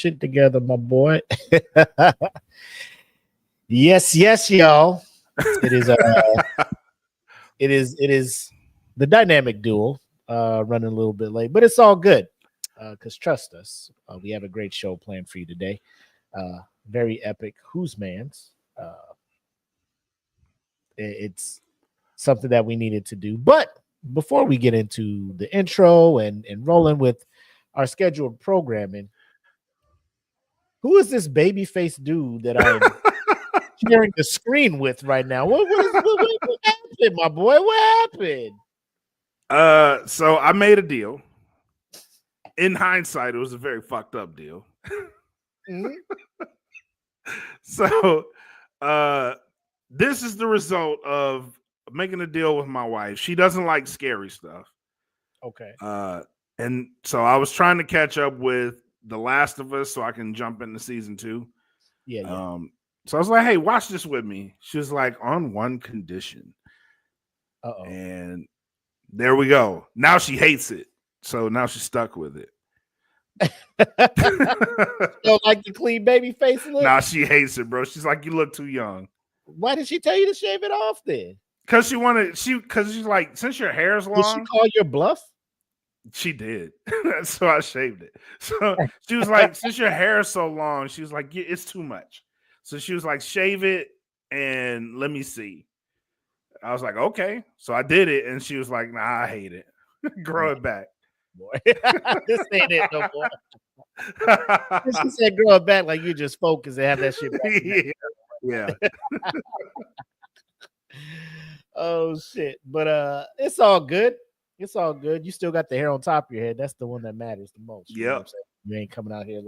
shit together, my boy. Yes, y'all. It is it is the dynamic duo running a little bit late, but it's all good. Because trust us, we have a great show planned for you today. Very epic. Who's Manz? It's something that we needed to do. But before we get into the intro and rolling with our scheduled programming, who is this baby face dude that I'm sharing the screen with right now? What happened, my boy? What happened? So I made a deal. In hindsight, it was a very fucked up deal. Mm-hmm. So this is the result of making a deal with my wife. She doesn't like scary stuff. Okay. And so I was trying to catch up with The Last of Us so I can jump into season 2. Yeah. So I was like, hey, watch this with me. She was like, on one condition. Uh-oh. And there we go. Now she hates it. So now she's stuck with it. Don't like the clean baby face look? Nah, she hates it, bro. She's like, you look too young. Why did she tell you to shave it off then? Because she's like, since your hair's long. Did she call your bluff? She did. So I shaved it. So she was like, since your hair is so long, she was like, yeah, it's too much. So she was like, shave it and let me see. I was like, okay. So I did it. And she was like, nah, I hate it. Grow it back. Boy, this ain't it no more. She said, grow it back like you just focus and have that shit back. Yeah. Oh, shit. But it's all good. It's all good. You still got the hair on top of your head. That's the one that matters the most. Yeah. You know what I'm saying? You ain't coming out here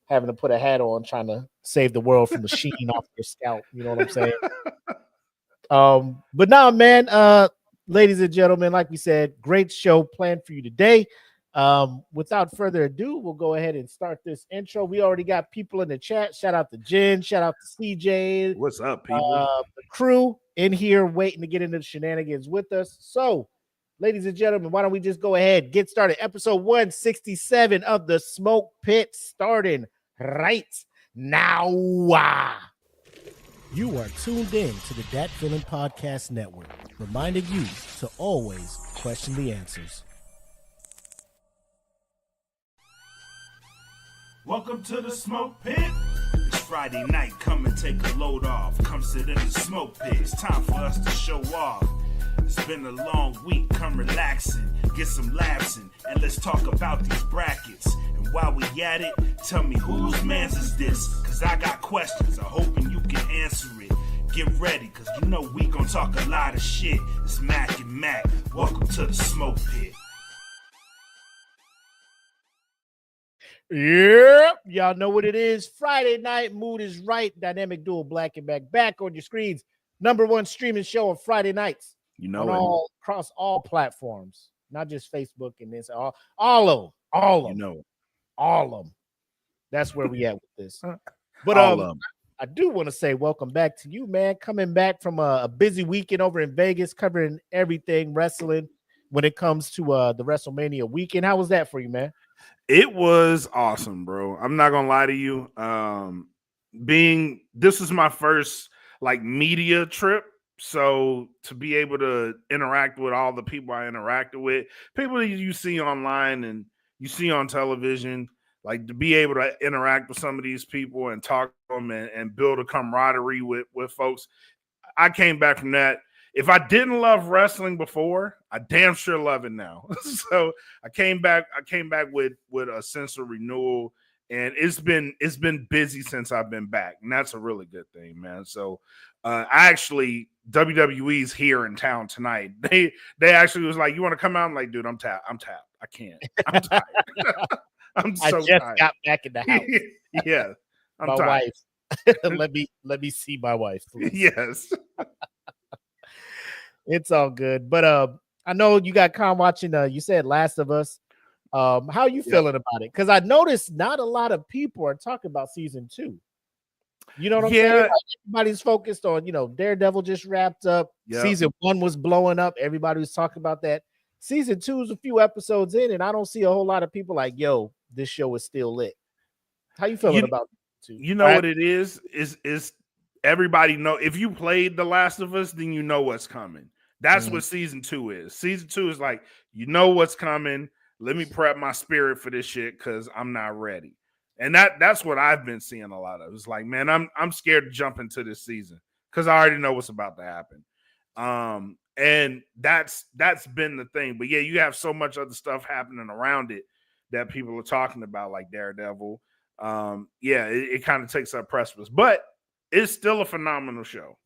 having to put a hat on, trying to save the world from the sheen off your scalp. You know what I'm saying? But now, man, ladies and gentlemen, like we said, great show planned for you today. Without further ado, we'll go ahead and start this intro. We already got people in the chat. Shout out to Jen. Shout out to CJ. What's up, people? The crew in here waiting to get into the shenanigans with us. So, ladies and gentlemen, why don't we just go ahead, get started. Episode 167 of the Smoke Pit starting right now. You are tuned in to the Dat Feeling Podcast Network, reminding you to always question the answers. Welcome to the Smoke Pit. It's Friday night, come and take a load off. Come sit in the Smoke Pit, it's time for us to show off. It's been a long week, come relaxing, get some laughs in, and let's talk about these brackets. And while we at it, tell me whose man's is this? Cause I got questions, I'm hoping you can answer it. Get ready, cause you know we gon' talk a lot of shit. It's Mac and Mac, welcome to the Smoke Pit. Yep, y'all know what it is. Friday night, mood is right. Dynamic duo Blak and Mac back on your screens. Number one streaming show on Friday nights. You know, across all platforms, not just Facebook and this, all of them. All of them. That's where we at with this. But I do want to say welcome back to you, man. Coming back from a busy weekend over in Vegas, covering everything wrestling when it comes to the WrestleMania weekend. How was that for you, man? It was awesome, bro. I'm not gonna lie to you. This is my first like media trip. So to be able to interact with all the people I interacted with, people that you see online and you see on television, like to be able to interact with some of these people and talk to them and build a camaraderie with folks. I came back from that. If I didn't love wrestling before, I damn sure love it now. So I came back with a sense of renewal. And it's been busy since I've been back, and that's a really good thing, man. So, WWE's here in town tonight. They actually was like, "You want to come out?" I'm like, "Dude, I'm tapped. I can't. I'm tired. I'm so I just tired. got back in the house. Yeah, I'm my tired. Wife. let me see my wife, please. Yes, it's all good. But I know you got Con watching. You said Last of Us. How are you feeling about it? Because I noticed not a lot of people are talking about season 2. You know what I'm saying? Like everybody's focused on, Daredevil just wrapped up. Yep. Season 1 was blowing up. Everybody was talking about that. Season 2 is a few episodes in, and I don't see a whole lot of people like, yo, this show is still lit. How you feeling about it too? You know what it is everybody know if you played The Last of Us, then you know what's coming. That's what season 2 is. Season 2 is like, you know what's coming. Let me prep my spirit for this shit because I'm not ready. And that's what I've been seeing a lot of. It's like, man, I'm scared to jump into this season because I already know what's about to happen. And that's been the thing. But yeah, you have so much other stuff happening around it that people are talking about, like Daredevil. It kind of takes up precedence, but it's still a phenomenal show.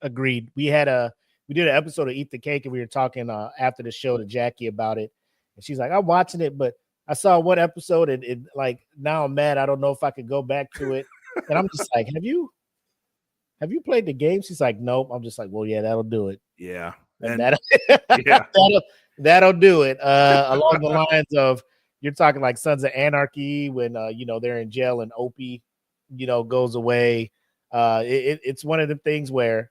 Agreed. We did an episode of Eat the Cake, and we were talking after the show to Jackie about it, and she's like, "I'm watching it, but I saw one episode, and like now I'm mad. I don't know if I could go back to it." And I'm just like, "Have you played the game?" She's like, "Nope." I'm just like, "Well, yeah, that'll do it." Yeah, and that'll do it. Along the lines of you're talking like Sons of Anarchy when they're in jail and Opie, goes away. It's one of the things where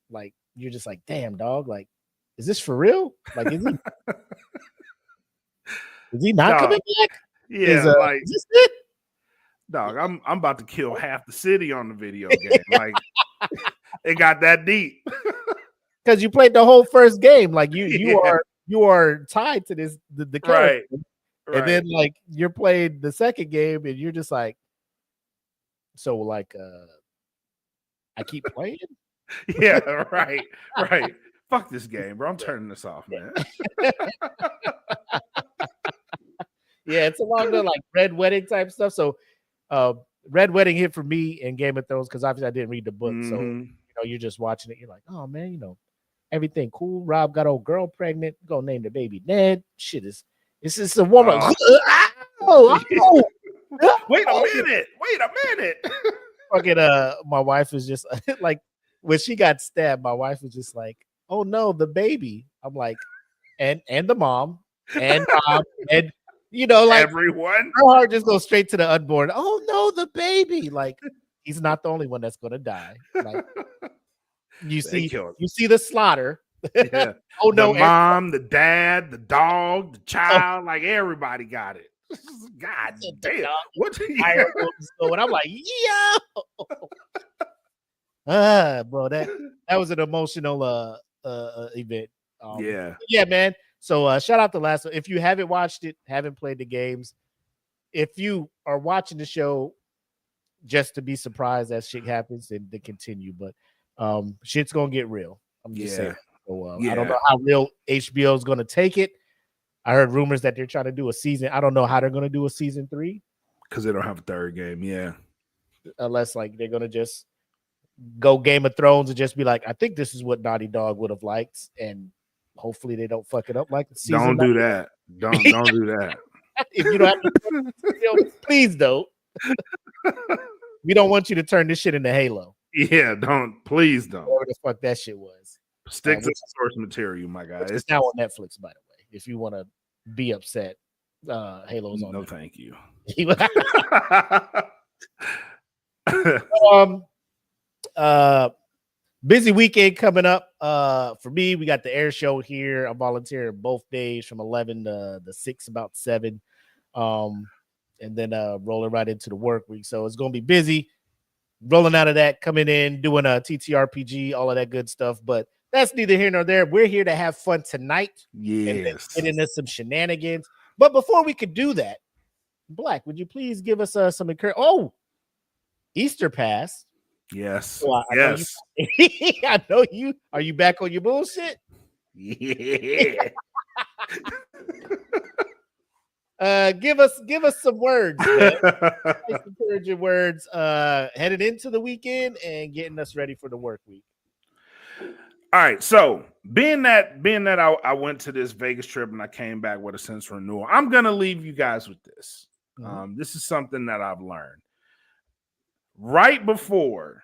like you're just like, damn dog, like, is this for real? Like, is he not coming back? Yeah, like is this it? Dog, I'm about to kill half the city on the video game. Like, it got that deep. Because you played the whole first game. Like you are tied to this the character. Right. And then like you're playing the second game and you're just like, so like I keep playing. Yeah, right. Fuck this game, bro. I'm turning this off, man. Yeah, it's along the like Red Wedding type stuff. So Red Wedding hit for me in Game of Thrones because obviously I didn't read the book. So you're just watching it. You're like, oh man, everything cool. Rob got old girl pregnant. Gonna name the baby Ned. Shit is it's a woman. Wait a minute. Fucking my wife was just like when she got stabbed, my wife was just like, oh no, the baby. I'm like, and the mom and Bob and like everyone. Her heart just goes straight to the unborn. Oh no, the baby. Like he's not the only one that's gonna die. Like you see the slaughter. Yeah. Oh no, the mom, the dad, the dog, the child, like everybody got it. God damn. What and I'm like, bro, that was an emotional event. Yeah, man. So shout out to Last. If you haven't watched it, haven't played the games, if you are watching the show just to be surprised as shit happens, then to continue. But shit's gonna get real. I'm just saying. So I don't know how real HBO is gonna take it. I heard rumors that they're trying to do a season. I don't know how they're gonna do a season 3 because they don't have a third game. Yeah, unless like they're gonna just go Game of Thrones and just be like, I think this is what Naughty Dog would have liked, and hopefully they don't fuck it up like the season. Don't do that. Don't do that. If you don't have please don't. We don't want you to turn this shit into Halo. Yeah, please don't. Whatever the fuck that shit was. Stick to the source material, my guy. It's now on Netflix, by the way. If you want to be upset, Halo's on. No, Netflix. thank you. Busy weekend coming up. For me, we got the air show here. I'm volunteering both days from 11 to 6, about 7. And then rolling right into the work week. So it's gonna be busy. Rolling out of that, coming in, doing a TTRPG, all of that good stuff. But that's neither here nor there. We're here to have fun tonight. Yes. And get into some shenanigans. But before we could do that, Blak, would you please give us some encouragement? Oh, Easter pass. Yes. So yes. I know you. Are you back on your bullshit? Yeah. Give us some words, man. Encouraging words headed into the weekend and getting us ready for the work week. All right, so being that I went to this Vegas trip and I came back with a sense of renewal, I'm gonna leave you guys with this. This is something that I've learned. Right before,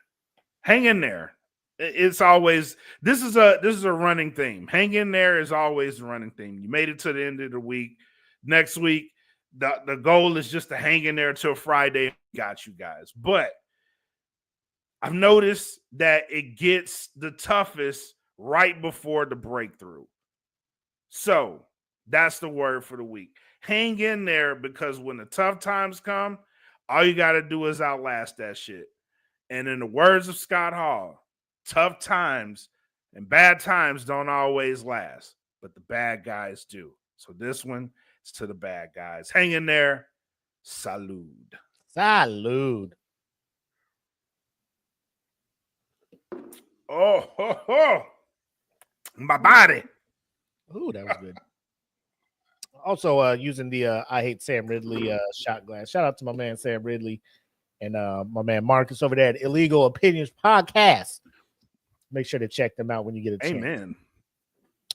hang in there. It's always this is a running theme. Hang in there is always a running theme. You made it to the end of the week. Next week, the goal is just to hang in there till Friday. Got you guys, but I've noticed that it gets the toughest right before the breakthrough. So that's the word for the week. Hang in there, because when the tough times come, all you got to do is outlast that shit. And in the words of Scott Hall, tough times and bad times don't always last, but the bad guys do. So this one is to the bad guys. Hang in there. Salud. Salud. Oh, ho, ho. My body. Ooh, that was good. Also, using the I Hate Sam Ridley shot glass. Shout out to my man Sam Ridley and my man Marcus over there at Illegal Opinions Podcast. Make sure to check them out when you get a chance. Amen.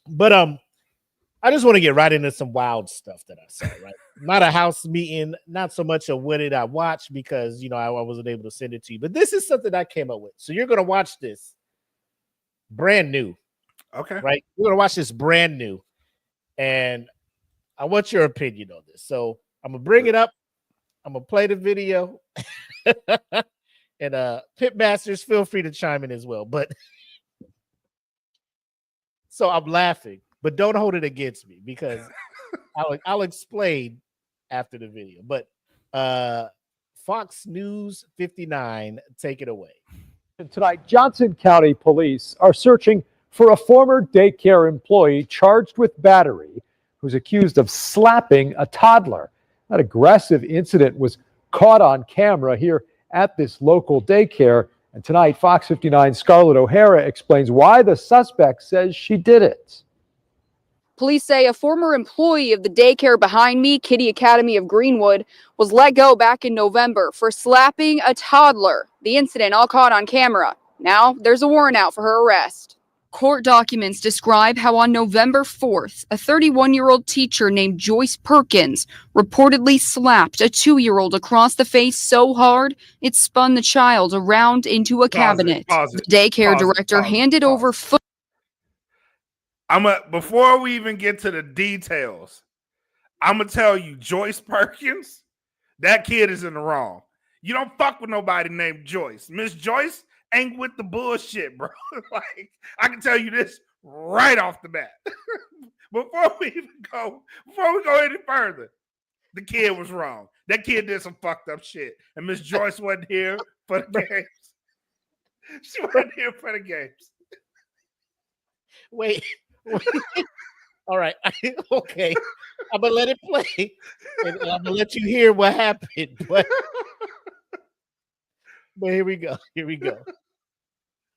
But I just want to get right into some wild stuff that I saw, right? Not a house meeting, not so much of what did I watch, because I wasn't able to send it to you. But this is something I came up with. So you're gonna watch this brand new. Okay. Right? We're gonna watch this brand new. And I want your opinion on this. So I'm gonna bring it up. I'm gonna play the video. And Pitmasters, feel free to chime in as well. But so I'm laughing, but don't hold it against me, because I'll explain after the video. But Fox News 59, take it away. Tonight, Johnson County police are searching for a former daycare employee charged with battery who's accused of slapping a toddler. That aggressive incident was caught on camera here at this local daycare. And tonight, Fox 59's Scarlett O'Hara explains why the suspect says she did it. Police say a former employee of the daycare behind me, Kiddie Academy of Greenwood, was let go back in November for slapping a toddler. The incident all caught on camera. Now there's a warrant out for her arrest. Court documents describe how on November 4th, a 31-year-old teacher named Joyce Perkins reportedly slapped a 2-year-old across the face so hard it spun the child around into a cabinet. The daycare director handed over footage. Before we even get to the details, I'm gonna tell you, Joyce Perkins, that kid is in the wrong. You don't fuck with nobody named Joyce. Miss Joyce ain't with the bullshit, bro. Like, I can tell you this right off the bat. Before we go any further, the kid was wrong. That kid did some fucked up shit, and Miss Joyce wasn't here for the games. She wasn't here for the games. Wait. All right. Okay. I'm gonna let it play, and I'm gonna let you hear what happened. But here we go.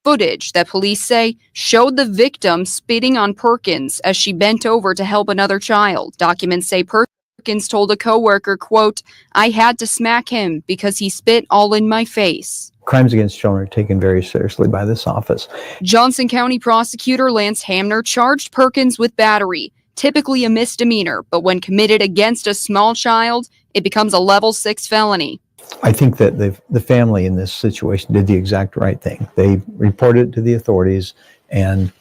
Footage that police say showed the victim spitting on Perkins as she bent over to help another child. Documents say Perkins told a coworker, quote, "I had to smack him because he spit all in my face." Crimes against children are taken very seriously by this office. Johnson County prosecutor Lance Hamner charged Perkins with battery, typically a misdemeanor, but when committed against a small child, it becomes a level 6 felony. I think that the family in this situation did the exact right thing. They reported it to the authorities, and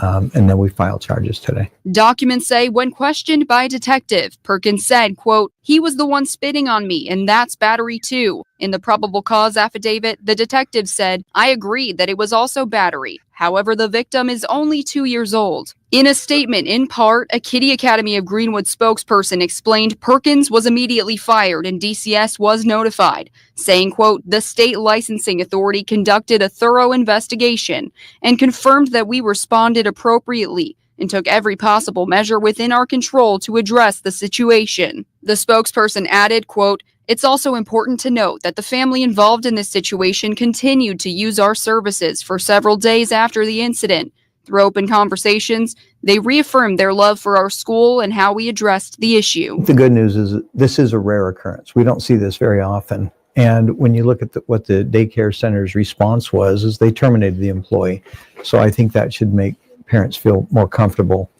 then we filed charges today. Documents say when questioned by a detective, Perkins said, quote, "He was the one spitting on me, and that's battery too." In the probable cause affidavit, the detective said, "I agree that it was also battery. However, the victim is only 2 years old." In a statement, in part, a Kiddie Academy of Greenwood spokesperson explained Perkins was immediately fired and DCS was notified, saying, quote, "The state licensing authority conducted a thorough investigation and confirmed that we responded appropriately and took every possible measure within our control to address the situation." The spokesperson added, quote, "It's also important to note that the family involved in this situation continued to use our services for several days after the incident. Through open conversations, they reaffirmed their love for our school and how we addressed the issue." The good news is this is a rare occurrence. We don't see this very often. And when you look at what the daycare center's response was, is they terminated the employee. So I think that should make parents feel more comfortable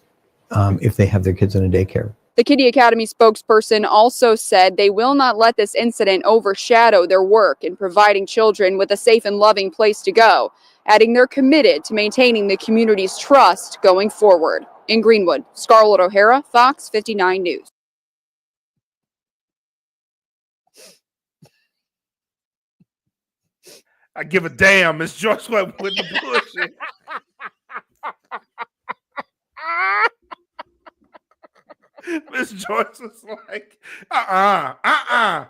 if they have their kids in a daycare. The Kiddie Academy spokesperson also said they will not let this incident overshadow their work in providing children with a safe and loving place to go, adding they're committed to maintaining the community's trust going forward. In Greenwood, Scarlett O'Hara, Fox 59 News. I give a damn. Miss Joyce went with the bullshit. Miss Joyce was like, that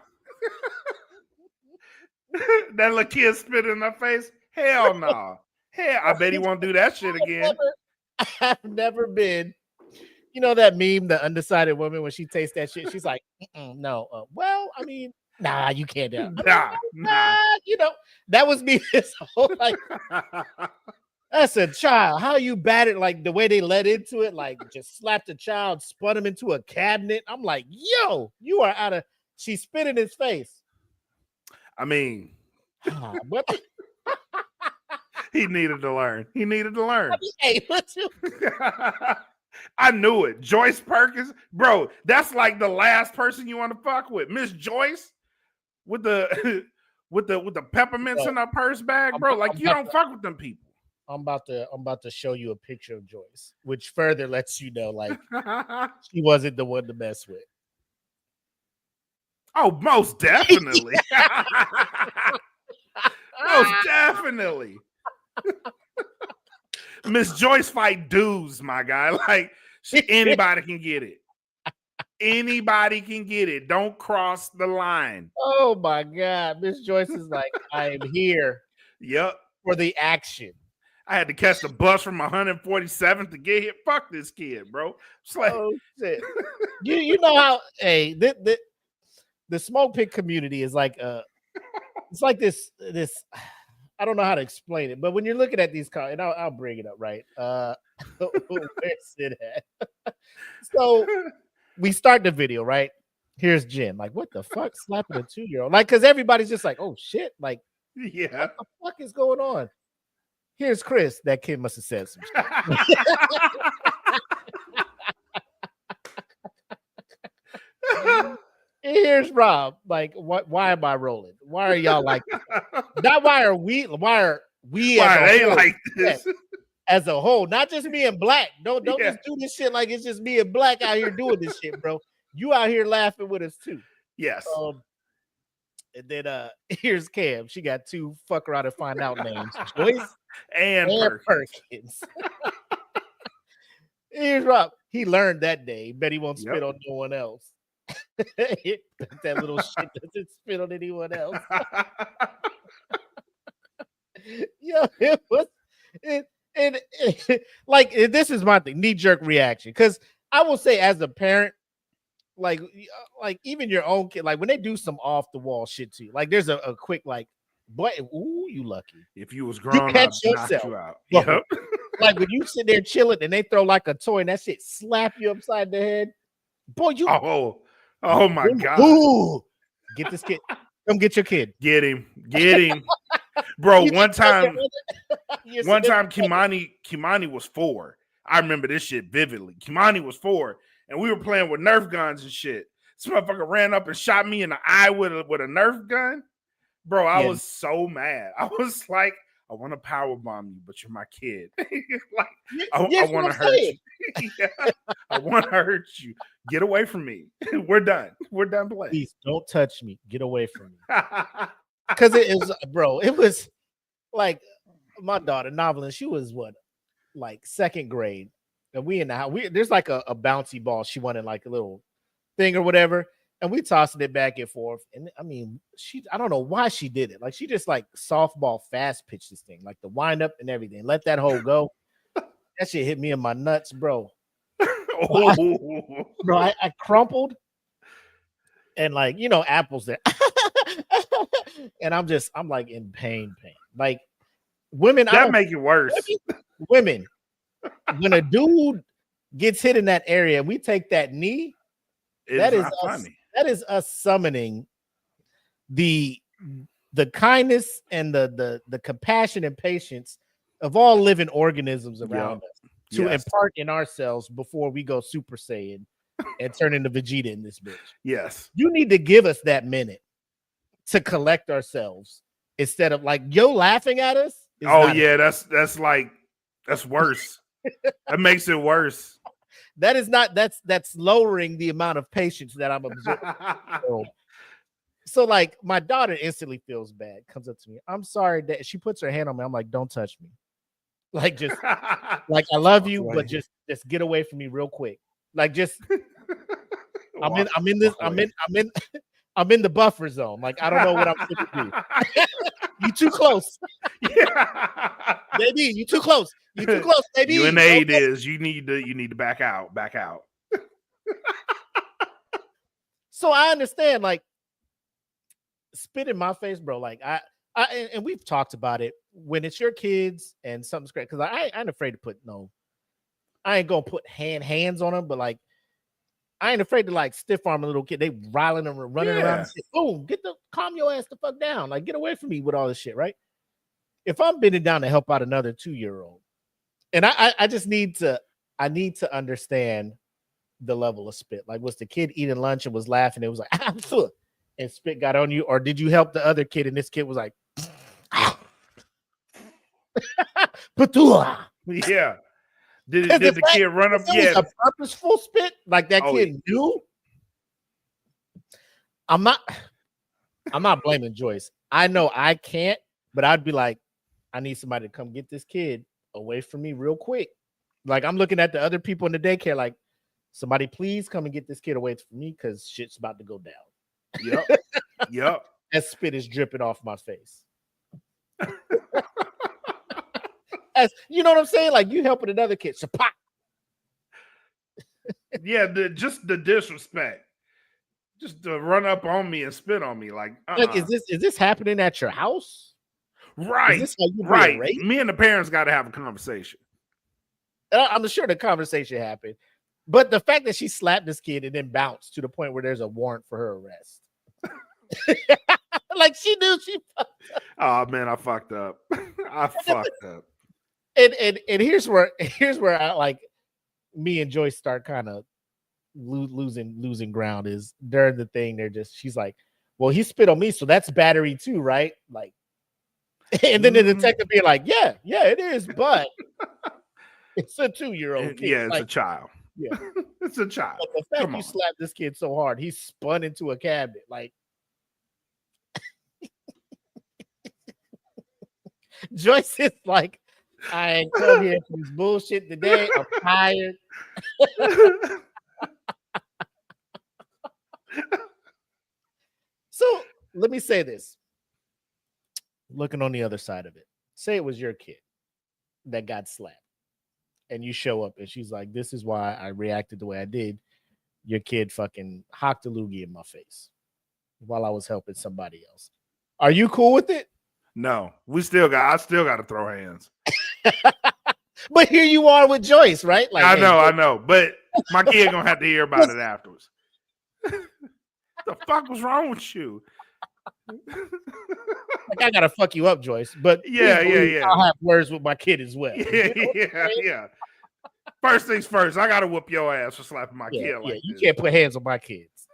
little kid spit in her face. Hell no. Hell, I bet he won't do that shit again. I've never been. You know that meme, the undecided woman, when she tastes that shit, she's like, no. Well, I mean, nah, you can't do it. Nah. You know, that was me this whole like. That's a child. How you bat it, like the way they let into it, like just slapped a child, spun him into a cabinet. I'm like, yo, you are out of. She spit in his face. I mean, but he needed to learn. He needed to learn. Hey, what's you? I knew it. Joyce Perkins, bro. That's like the last person you want to fuck with. Miss Joyce with the with the peppermints in her purse bag, bro. Like you don't fuck with them people. I'm about to show you a picture of Joyce, which further lets you know, like, she wasn't the one to mess with. Oh, most definitely. Most definitely. Miss Joyce fight dudes, my guy. Like, anybody can get it. Anybody can get it. Don't cross the line. Oh my God. Miss Joyce is like, I am here. Yep. For the action. I had to catch the bus from 147th to get here. Fuck this kid, bro. It's like, oh shit. you know how the Smoke Pit community is like it's like this I don't know how to explain it, but when you're looking at these cars, and I'll bring it up, right? Where's it at? So we start the video, right? Here's Jen, like, what the fuck, slapping a 2-year-old? Like, because everybody's just like, oh shit, like, yeah, what the fuck is going on? Here's Chris. That kid must have said some shit. Here's Rob. Like, what? Why am I rolling? Why are y'all like that? Not why are we? Why are we? Why are they like this? As a whole, not just me and Blak. Don't just do this shit like it's just me and Blak out here doing this shit, bro. You out here laughing with us too. Yes. And then here's Cam. She got 2 fuck around and find out names. Joyce and Perkins. Here's Rob. He learned that day. Bet he won't spit on no one else. That little shit doesn't spit on anyone else. Yo, it was and like this is my thing, knee-jerk reaction. Because I will say, as a parent, like even your own kid, like when they do some off the wall shit to you, like there's a quick like, boy, ooh, you lucky. If you was grown, catch yourself. You out. Yep. Like when you sit there chilling and they throw like a toy and that shit slap you upside the head, boy, you. Oh my God. Ooh, get this kid. Come get your kid. Get him. Bro, one time Kimani was 4. I remember this shit vividly. Kimani was 4, and we were playing with Nerf guns and shit. This motherfucker ran up and shot me in the eye with a Nerf gun. Bro, I was so mad. I was like, I want to power bomb you, but you're my kid. Like, I want to hurt you. Yeah, I want to hurt you. Get away from me. We're done. We're done playing. Please don't touch me. Get away from me. Because it was like my daughter, Novelin, she was like 2nd grade. And we in the house, there's like a bouncy ball. She wanted like a little thing or whatever. And we tossing it back and forth. And I mean, I don't know why she did it. Like she just like softball fast pitched this thing, like the wind up and everything. Let that hole go. That shit hit me in my nuts, bro. I crumpled. And like, you know, apples there. And I'm like in pain. Like women, that make it worse. Women, when a dude gets hit in that area, we take that knee. That is us summoning the kindness and the compassion and patience of all living organisms around us to impart in ourselves before we go Super Saiyan and turn into Vegeta in this bitch. Yes. You need to give us that minute to collect ourselves instead of like laughing at us. That's worse. That makes it worse. That is not that's lowering the amount of patience that I'm observing. So like my daughter instantly feels bad, comes up to me. I'm sorry that she puts her hand on me. I'm like, don't touch me. Like just like I love you, but just get away from me real quick. Like just I'm in the buffer zone. Like, I don't know what I'm supposed to do. You too close. Yeah. Baby, you too close. You too close, baby. You and Aid is you need to back out. Back out. So I understand, like, spit in my face, bro. Like, and we've talked about it when it's your kids and something's great. Because I ain't afraid to I ain't gonna put hands on them, but like, I ain't afraid to like stiff arm a little kid. They riling them, running around. And shit. Boom, calm your ass the fuck down. Like, get away from me with all this shit, right? If I'm bending down to help out another 2-year-old, and I just need to understand the level of spit. Like, was the kid eating lunch and was laughing? It was like, and spit got on you, or did you help the other kid and this kid was like, yeah. Did the kid run up? Yeah, a purposeful spit like that kid knew. I'm not blaming Joyce. I know I can't, but I'd be like, I need somebody to come get this kid away from me real quick. Like, I'm looking at the other people in the daycare, like, somebody please come and get this kid away from me because shit's about to go down. Yep. That spit is dripping off my face. As you know what I'm saying? Like, you helping another kid. So pop. Yeah, just the disrespect. Just to run up on me and spit on me. Like, like, is this happening at your house? Right. Right. Me and the parents got to have a conversation. I'm sure the conversation happened. But the fact that she slapped this kid and then bounced to the point where there's a warrant for her arrest. Like, she knew she fucked up. Oh man, I fucked up. I fucked up. And here's where I like me and Joyce start kind of losing ground is during the thing. She's like, well, he spit on me, so that's battery too, right? Like, and then the detective being like, yeah, it is, but it's a 2-year-old kid. Yeah, it's like, a child. Yeah, it's a child. But the fact you slapped this kid so hard, he spun into a cabinet. Like, Joyce is like, I ain't come here for this bullshit today. I'm tired. So let me say this. Looking on the other side of it, say it was your kid that got slapped, and you show up, and she's like, "This is why I reacted the way I did." Your kid fucking hocked a loogie in my face while I was helping somebody else. Are you cool with it? No, I still got to throw hands. But here you are with Joyce, right? Like, I know, but my kid gonna have to hear about it afterwards. The fuck was wrong with you? Like, I gotta fuck you up, Joyce. But yeah. I'll have words with my kid as well. Yeah. First things first, I gotta whoop your ass for slapping my kid. Like you this. Can't put hands on my kids.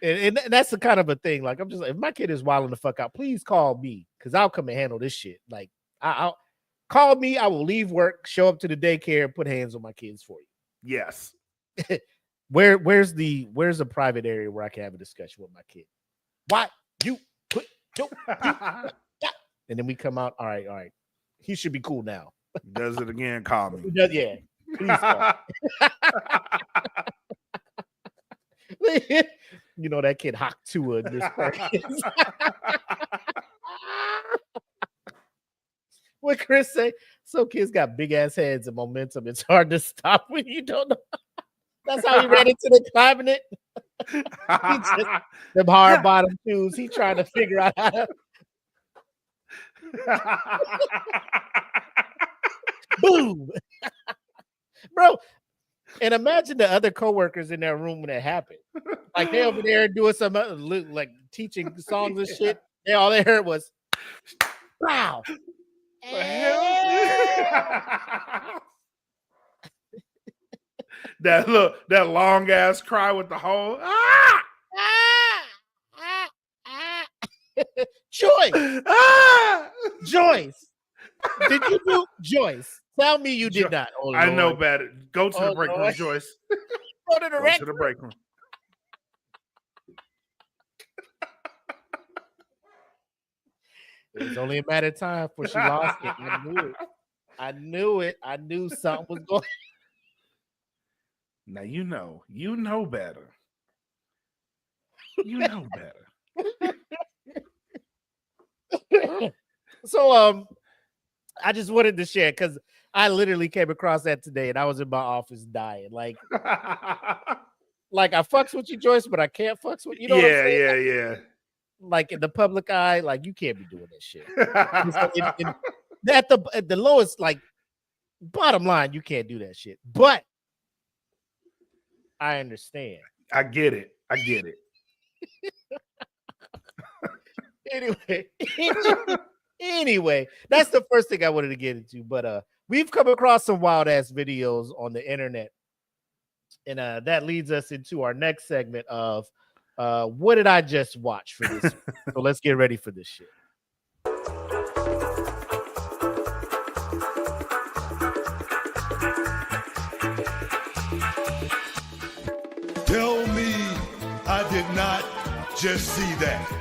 And that's the kind of a thing. Like, I'm just like, if my kid is wilding the fuck out, please call me because I'll come and handle this shit. Like, I'll call me. I will leave work, show up to the daycare, and put hands on my kids for you. Yes. Where's the private area where I can have a discussion with my kid? Why you put your and then we come out. All right. He should be cool now. Does it again? Call me. Yeah. Please call. You know that kid hocked to this person. What Chris say? Some kids got big ass heads and momentum. It's hard to stop when you don't know. That's how he ran into the cabinet. Them hard bottom shoes. He trying to figure out how to. Boom, bro. And imagine the other coworkers in that room when it happened. Like, they over there doing some other, like, teaching songs and shit. They all they heard was, "Wow." that long ass cry with the whole Joyce. Joyce. Did you do Joyce? Tell me you did not. Oh, I know better. Go to the break room, Joyce. Go to the break room. It was only a matter of time before she lost it. I knew it. I knew something was going. Now you know better. You know better. So I just wanted to share because I literally came across that today and I was in my office dying. Like I fucks with you, Joyce, but I can't fucks with you. Know what I'm saying? Yeah. Like in the public eye, like you can't be doing that shit. At the lowest, like bottom line, you can't do that shit. But I understand. I get it. Anyway, that's the first thing I wanted to get into. But we've come across some wild ass videos on the internet, and that leads us into our next segment of what did I just watch for this? So let's get ready for this shit. Tell me I did not just see that.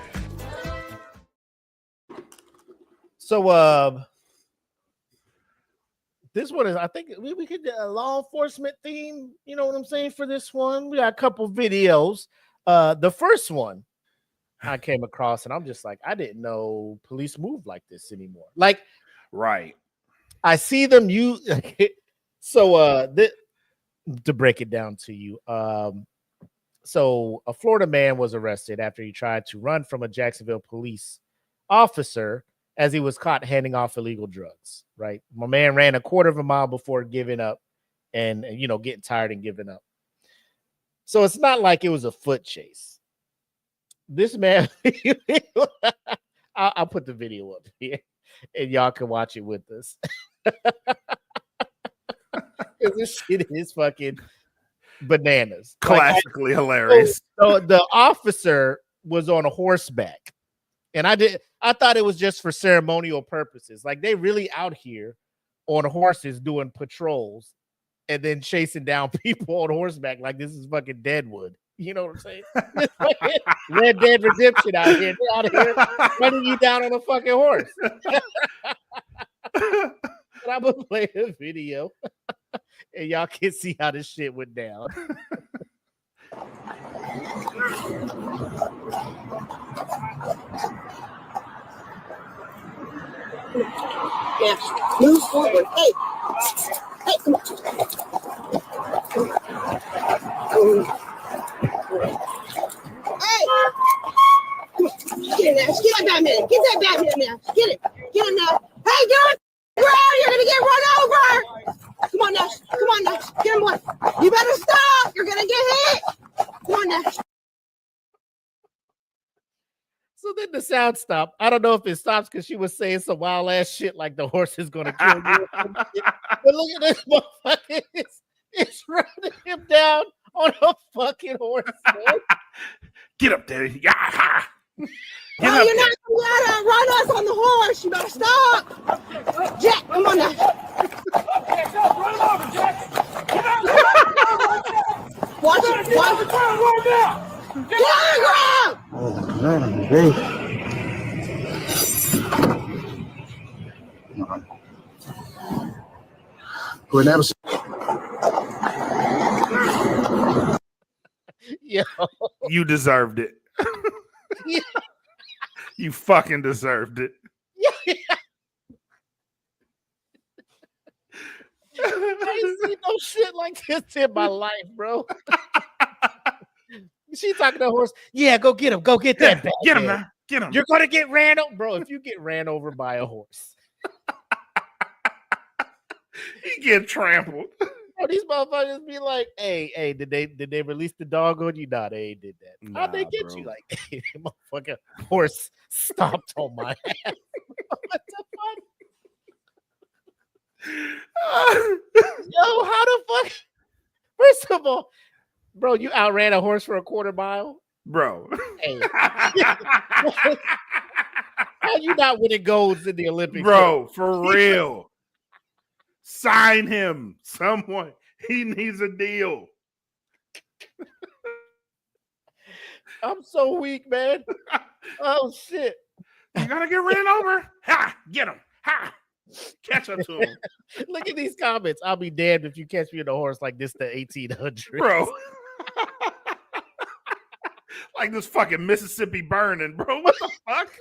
So this one is, I think we could do a law enforcement theme, you know what I'm saying, for this one. We got a couple videos. The first one I came across, and I'm just like, I didn't know police move like this anymore. Like, right. I see them use so to break it down to you. So a Florida man was arrested after he tried to run from a Jacksonville police officer as he was caught handing off illegal drugs, right? My man ran a quarter of a mile before giving up and getting tired and giving up. So it's not like it was a foot chase. This man, I'll put the video up here and y'all can watch it with us. This shit is fucking bananas. Classically hilarious. So the officer was on a horseback. And I thought it was just for ceremonial purposes. Like they really out here on horses doing patrols and then chasing down people on horseback like this is fucking Deadwood. You know what I'm saying? Red Dead Redemption out here. They're out here running you down on a fucking horse. But I'm gonna play a video and y'all can see how this shit went down. Yeah, move forward. Hey, come on. Hey, get in there. Get that Batman. Get that Batman now. Get it. Get in there. Hey, get ground. You're gonna get run over. Come on now. Get him, boy. You better stop. You're gonna get hit. Come on now. So then the sound stopped. I don't know if it stops because she was saying some wild ass shit like the horse is gonna kill you. But look at this motherfucker. It's running him down on a fucking horse. Man. Get up there. Yeah. You're not gonna run us on the horse. You better stop. Jack, come on now. Run over, Jack. Watch it. Get on the ground. Oh, man, great. Go ahead and have a Yo. You deserved it. Yeah. You fucking deserved it. Yeah. I ain't seen no shit like this in my life, bro. She talking to the horse. Yeah, go get him. Go get that back. Get him now. Get him. You're gonna get ran over, bro. If you get ran over by a horse, He get trampled. bro, these motherfuckers be like, "Hey, did they release the dog on you? Nah, they ain't did that. How'd they get bro. you? Like, hey, motherfucker, horse stomped on my ass. What the fuck? Yo, how the fuck? First of all, bro, you outran a horse for a quarter mile, Bro. Hey. How you not winning golds in the Olympics? Bro, for real. Sign him. Someone. He needs a deal. I'm so weak, man. Oh shit. You gotta get ran over. Ha! Get him. Ha! Catch up to him. Look at these comments. I'll be damned if you catch me in a horse like this the 1800s. Bro. Like this fucking Mississippi burning, bro. What the fuck?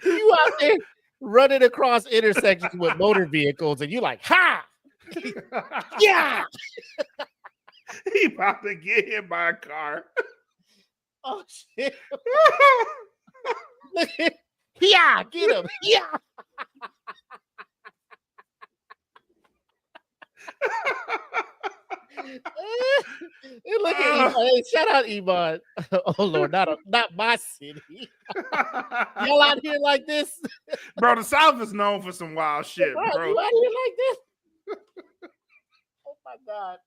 You out there running across intersections with motor vehicles and you like, ha! Yeah! He about to get hit by a car. Oh shit. Look at, yeah, get him. Yeah. And look at Iman. Hey, shout out Iman. Oh Lord, not my city. Y'all out here like this, bro. The South is known for some wild shit, bro. You out here like this? Oh my God.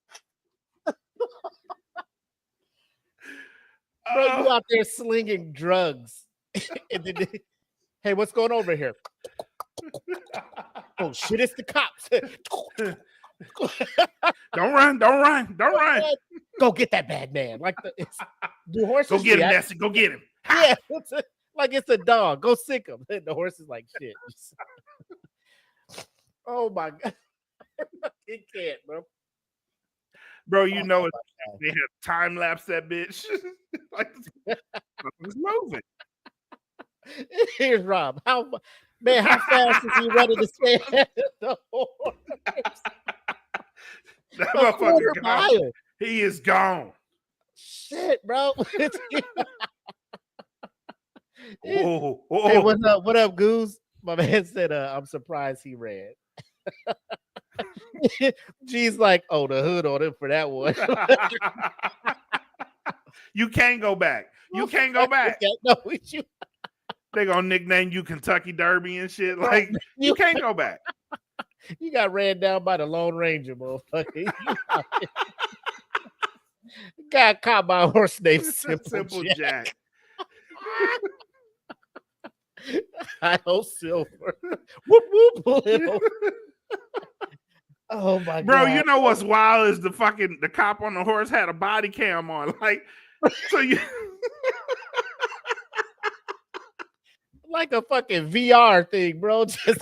Bro, you out there slinging drugs. And then, hey, what's going on over here? Oh shit, it's the cops. Don't run. Go get that bad man. Like do horses go get him, Nessie. Go get him. Yeah, like it's a dog. Go sick him. And the horse is like shit. Oh my God. It can't, bro. Bro, you know they have time lapse that bitch. Like it's moving. Here's Rob. How fast is he running to stay at the horse? That motherfucker gone. He is gone. Shit, bro. Oh. Hey, what's up? What up, Goose? My man said, I'm surprised he ran. G's like, oh, the hood on him for that one. You can't go back. You can't go back. No, they gonna nickname you Kentucky Derby and shit. Like you can't go back. You got ran down by the Lone Ranger, motherfucker. Got caught by a horse named Simple Jack. I hope Silver. Whoop whoop. Oh my God, bro! You know what's wild is the cop on the horse had a body cam on, like so you. Like a fucking VR thing, bro. Just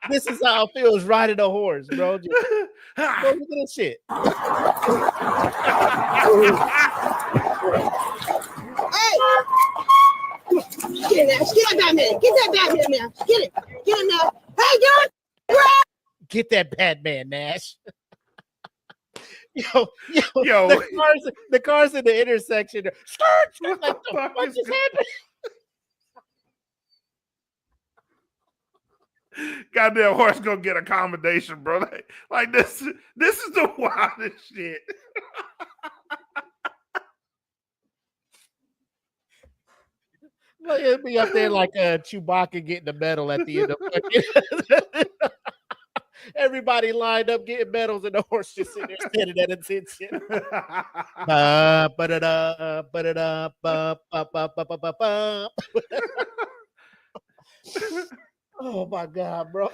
this is how it feels riding a horse, bro. Just, bro, look at this shit. Hey! Get in there. Get that Batman. Get that Batman now. Get it. Get it now. Hey, get it. Get that Batman, Nash. Yo, the cars in the intersection. Like, what just happened? Goddamn horse gonna get accommodation, bro. Like this is the wildest shit. Like it'd be up there like Chewbacca getting the medal at the end of everybody lined up getting medals and the horse just sitting there standing at attention. Oh my God, bro.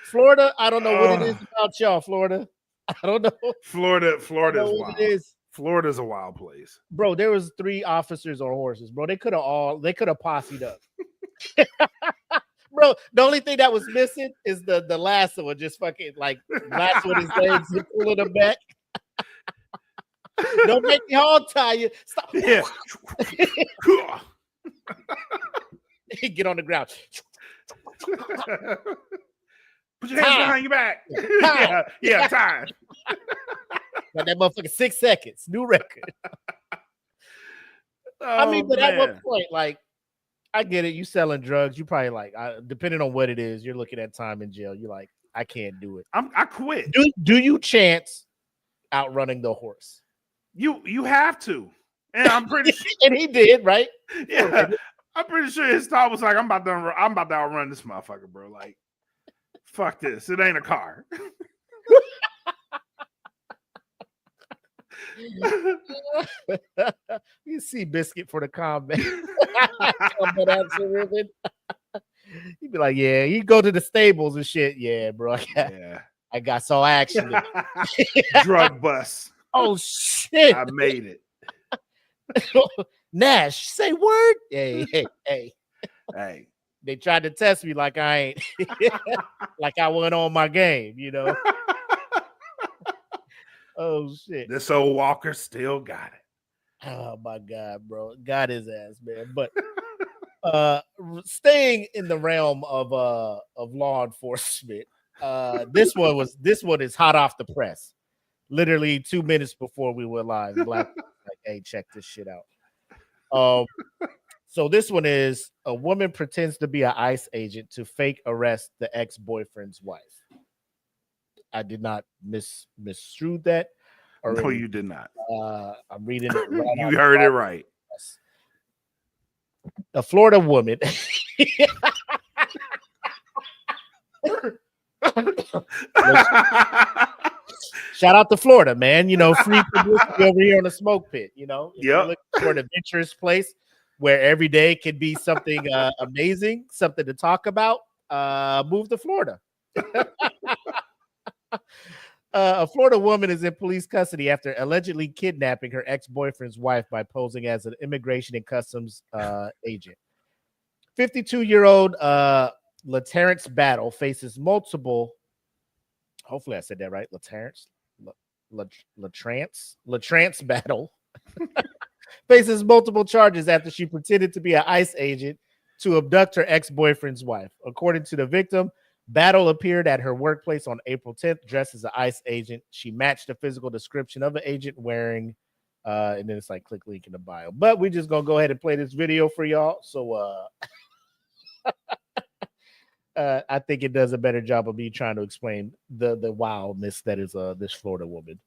Florida, I don't know what it is about y'all, Florida. I don't know. Florida is wild. It is. Florida's a wild place. Bro, there was 3 officers on horses, bro. They could have posse'd up. Bro, the only thing that was missing is the lasso and just fucking like lassoing his legs and pulling them back. Don't make me hog tie you. Stop. Yeah. Get on the ground. Put your hands behind your back. Yeah, time. Got that motherfucker 6 seconds. New record. I mean, but at what point, like, I get it. You selling drugs. You probably like, depending on what it is, you're looking at time in jail. You're like, I can't do it. I quit. Do you chance outrunning the horse? You have to. And I'm pretty sure. And he did, right? Yeah. I'm pretty sure his thought was like, I'm about to outrun this motherfucker, bro. Like, fuck this. It ain't a car. You see Biscuit for the comment. He'd be like, yeah, you go to the stables and shit. Yeah, bro. I got so action. Drug bust. Oh shit. I made it. Nash, say word. Hey. Hey. They tried to test me like I ain't, like I went on my game, you know. Oh shit! This old Walker still got it. Oh my god, bro, got his ass, man. But staying in the realm of law enforcement, this one is hot off the press. Literally 2 minutes before we went live, Blak was like, "Hey, check this shit out." So this one is a woman pretends to be an ICE agent to fake arrest the ex-boyfriend's wife. I did not misstrued that. No, you did not. I'm reading it right. You heard it right. A Florida woman. Shout out to Florida, man. You know, free publicity over here on the Smoke Pit. You know, if you're looking for an adventurous place where every day can be something amazing, something to talk about, move to Florida. A Florida woman is in police custody after allegedly kidnapping her ex-boyfriend's wife by posing as an immigration and customs agent. 52-year-old LaTerrence Battle faces multiple. Hopefully, I said that right. LaTrance Battle faces multiple charges after she pretended to be an ICE agent to abduct her ex-boyfriend's wife. According to the victim, Battle appeared at her workplace on April 10th dressed as an ICE agent. She matched the physical description of an agent wearing, and then it's like click link in the bio. But we're just gonna go ahead and play this video for y'all. So I think it does a better job of me trying to explain the wildness that is this Florida woman.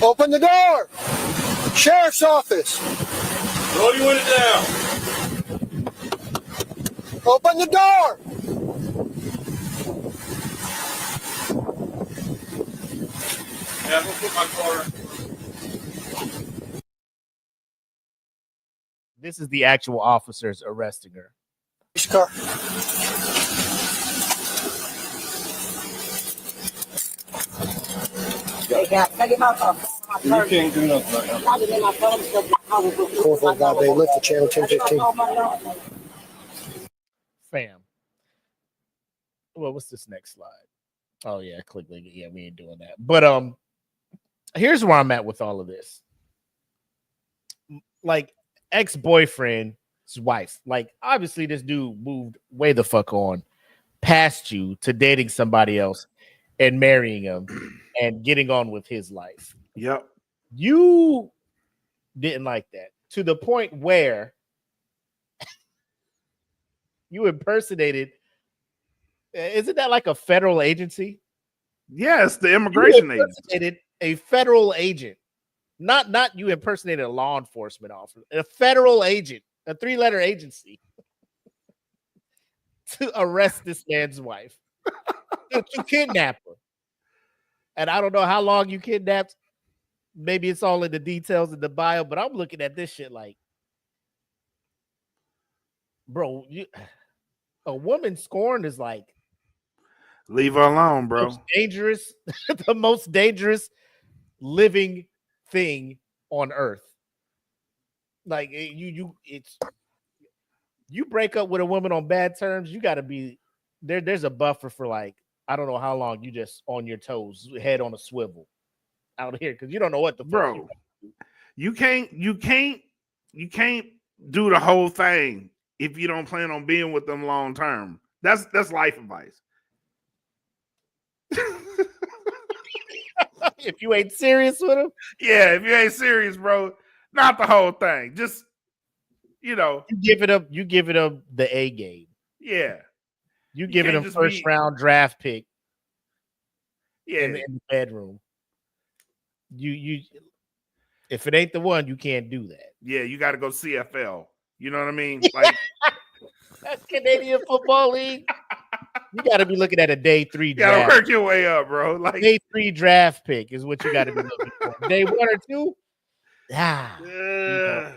Open the door! Sheriff's office! Roll your window down. Open the door! Yeah, I'm gonna put my car. This is the actual officers arresting her. This car. You can't do nothing right now. They lift the channel 1015. Fam. Well, what's this next slide? Oh yeah, click link. Yeah, we ain't doing that. But here's where I'm at with all of this. Like ex-boyfriend's wife. Like obviously this dude moved way the fuck on past you to dating somebody else and marrying him and getting on with his life. Yep. You didn't like that to the point where you impersonated. Isn't that like a federal agency? Yes, the immigration agency. A federal agent. Not you impersonated a law enforcement officer. A federal agent, a 3-letter agency to arrest this man's wife. To kidnap her. And I don't know how long you kidnapped. Maybe it's all in the details in the bio, but I'm looking at this shit like, bro, a woman scorned is like, leave her alone, bro. The most dangerous living thing on earth. Like you break up with a woman on bad terms, you got to be there. There's a buffer for like, I don't know how long you just on your toes, head on a swivel out here because you don't know what the bro. Fuck you can't do the whole thing if you don't plan on being with them long term. That's life advice. If you ain't serious with them, yeah. If you ain't serious, bro, not the whole thing. Just you give it up. You give it up the A game. Yeah. You giving him first round draft pick. Yeah, in the bedroom. You if it ain't the one, you can't do that. Yeah, you got to go CFL. You know what I mean? Like Canadian Football League. You got to be looking at a day 3 You gotta draft. work your way up, bro. Like Day 3 draft pick is what you got to be looking for. Day 1 or 2, you know,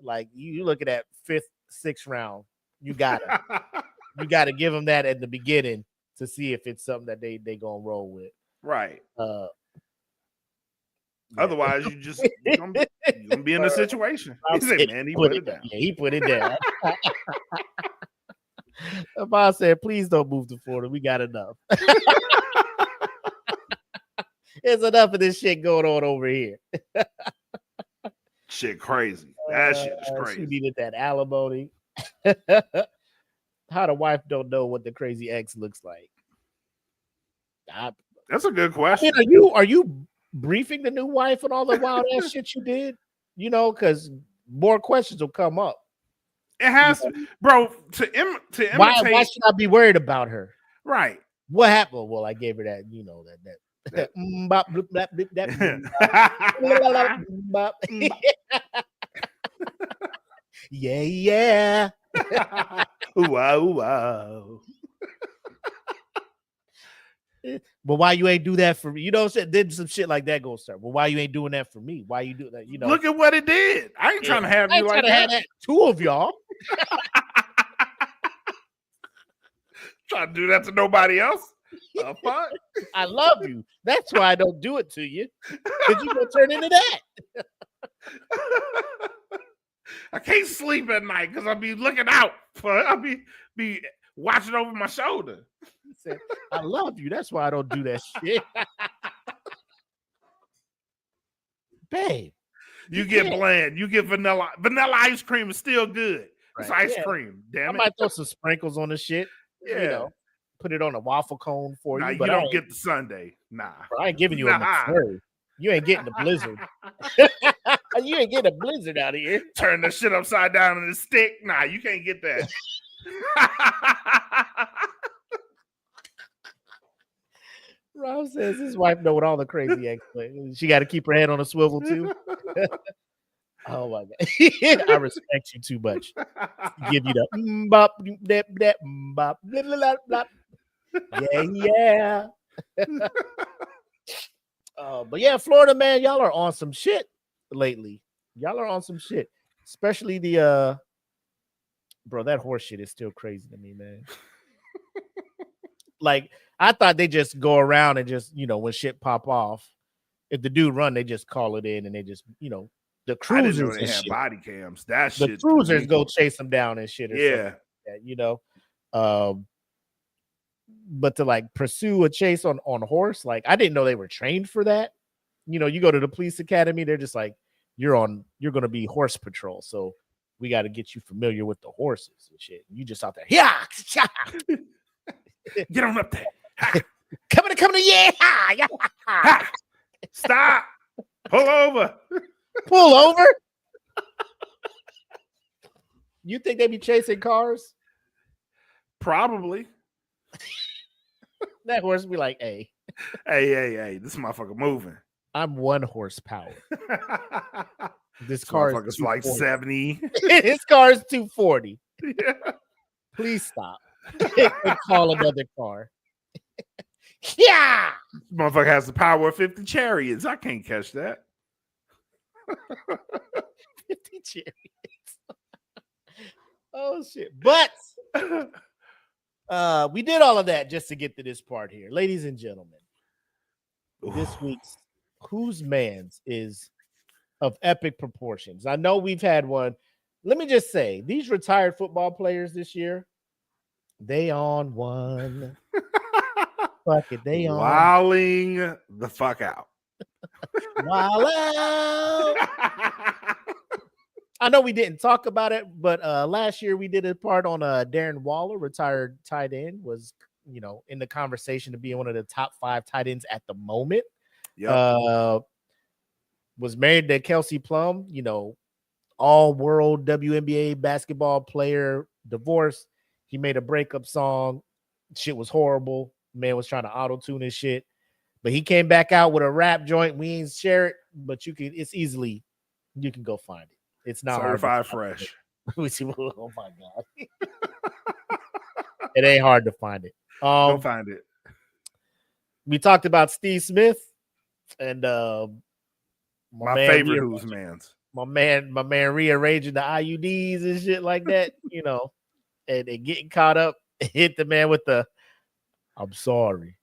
like you looking at 5th, 6th round. You gotta give them that at the beginning to see if it's something that they gonna roll with. right. Yeah. Otherwise, you're gonna be in a situation. He said, man, he put it down. Yeah, he put it down. Bob said, please don't move to Florida. We got enough. There's enough of this shit going on over here. Shit crazy. That shit is She crazy. needed that alimony. How the wife don't know what the crazy ex looks like. That's a good question. I mean, are you briefing the new wife on all the wild ass shit you did? You know, because more questions will come up. It has, bro. To imitate. Why should I be worried about her? Right. What happened? Well, I gave her that. You know that. Bop, bloop, blap, blip, that, bop. Yeah. Wow. But why you ain't do that for me? You know, then some shit like that goes start. Well, why you ain't doing that for me? Why you do that? You know, look at what it did. I ain't trying to have you like that. Two of y'all. Trying to do that to nobody else. Fuck. I love you. That's why I don't do it to you. Because you gonna turn into that. I can't sleep at night because I'll be looking out for. I'll be watching over my shoulder. He said, I love you. That's why I don't do that shit. Babe. You get bland. You get vanilla. Vanilla ice cream is still good. It's Right. ice cream. Damn I it. might throw some sprinkles on the shit. Yeah. You know, put it on a waffle cone for Nah, you. you But don't get the sundae. Nah. Bro, I ain't giving you a McFlurry. You ain't getting the blizzard. You ain't getting a blizzard out of here. Turn the shit upside down in the stick. Nah, you can't get that. Rob says his wife know what all the crazy ex play. She got to keep her head on a swivel too. Oh my god, I respect you too much. Give you the bop, that bop, blah, blah, blah, blah. Yeah. But yeah, Florida, man, y'all are on some shit lately. Y'all are on some shit, especially the bro. That horse shit is still crazy to me, man. Like, I thought they just go around and just, you know, when shit pop off, if the dude run, they just call it in and they just, you know, the cruisers I didn't know they and had shit. body cams. That The shit. cruisers go chase them down and shit. Or something like that, you know. But to like pursue a chase on a horse, like I didn't know they were trained for that. You know, you go to the police academy, they're just like, you're going to be horse patrol, so we got to get you familiar with the horses and shit. You just out there, yeah. Get on up there. Coming to yeah. Ha. Stop. Pull over. Pull over. You think they be chasing cars? Probably. That horse be like, hey, this motherfucker moving. I'm 1 horsepower. This This car motherfucker's like 70. His car is 240. Yeah. Please stop. Call another car. Yeah. This motherfucker has the power of 50 chariots. I can't catch that. 50 chariots. Oh shit. But we did all of that just to get to this part here. Ladies and gentlemen, this week's Whose Man's is of epic proportions. I know we've had one. Let me just say, these retired football players this year, they on one. Fuck it, they on Wilding the fuck out. Wild out. I know we didn't talk about it, but last year we did a part on Darren Waller, retired tight end, was, you know, in the conversation to be one of the top 5 tight ends at the moment. Yep. Was married to Kelsey Plum, you know, all-world WNBA basketball player, divorced. He made a breakup song. Shit was horrible. Man was trying to auto-tune his shit. But he came back out with a rap joint. We ain't share it, but you can go find it. It's not Certified fresh. Oh my god. It ain't hard to find it. Go find it. We talked about Steve Smith and my favorite Who's Man's. My man rearranging the IUDs and shit like that, you know, and getting caught up, hit the man with the I'm sorry.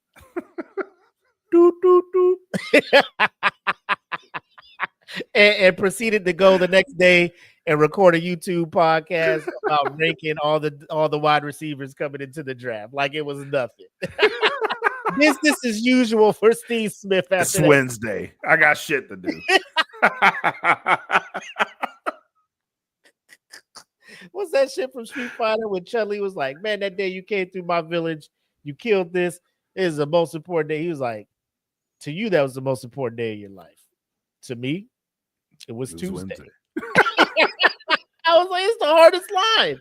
Doot, doot, doot. and proceeded to go the next day and record a YouTube podcast about ranking all the wide receivers coming into the draft like it was nothing. Business as usual for Steve Smith. It's Wednesday. I got shit to do. What's that shit from Street Fighter when Chun-Li was like, man, that day you came through my village, you killed this. It is the most important day. He was like, to you, that was the most important day of your life. To me, it was Tuesday. I was like, it's the hardest line.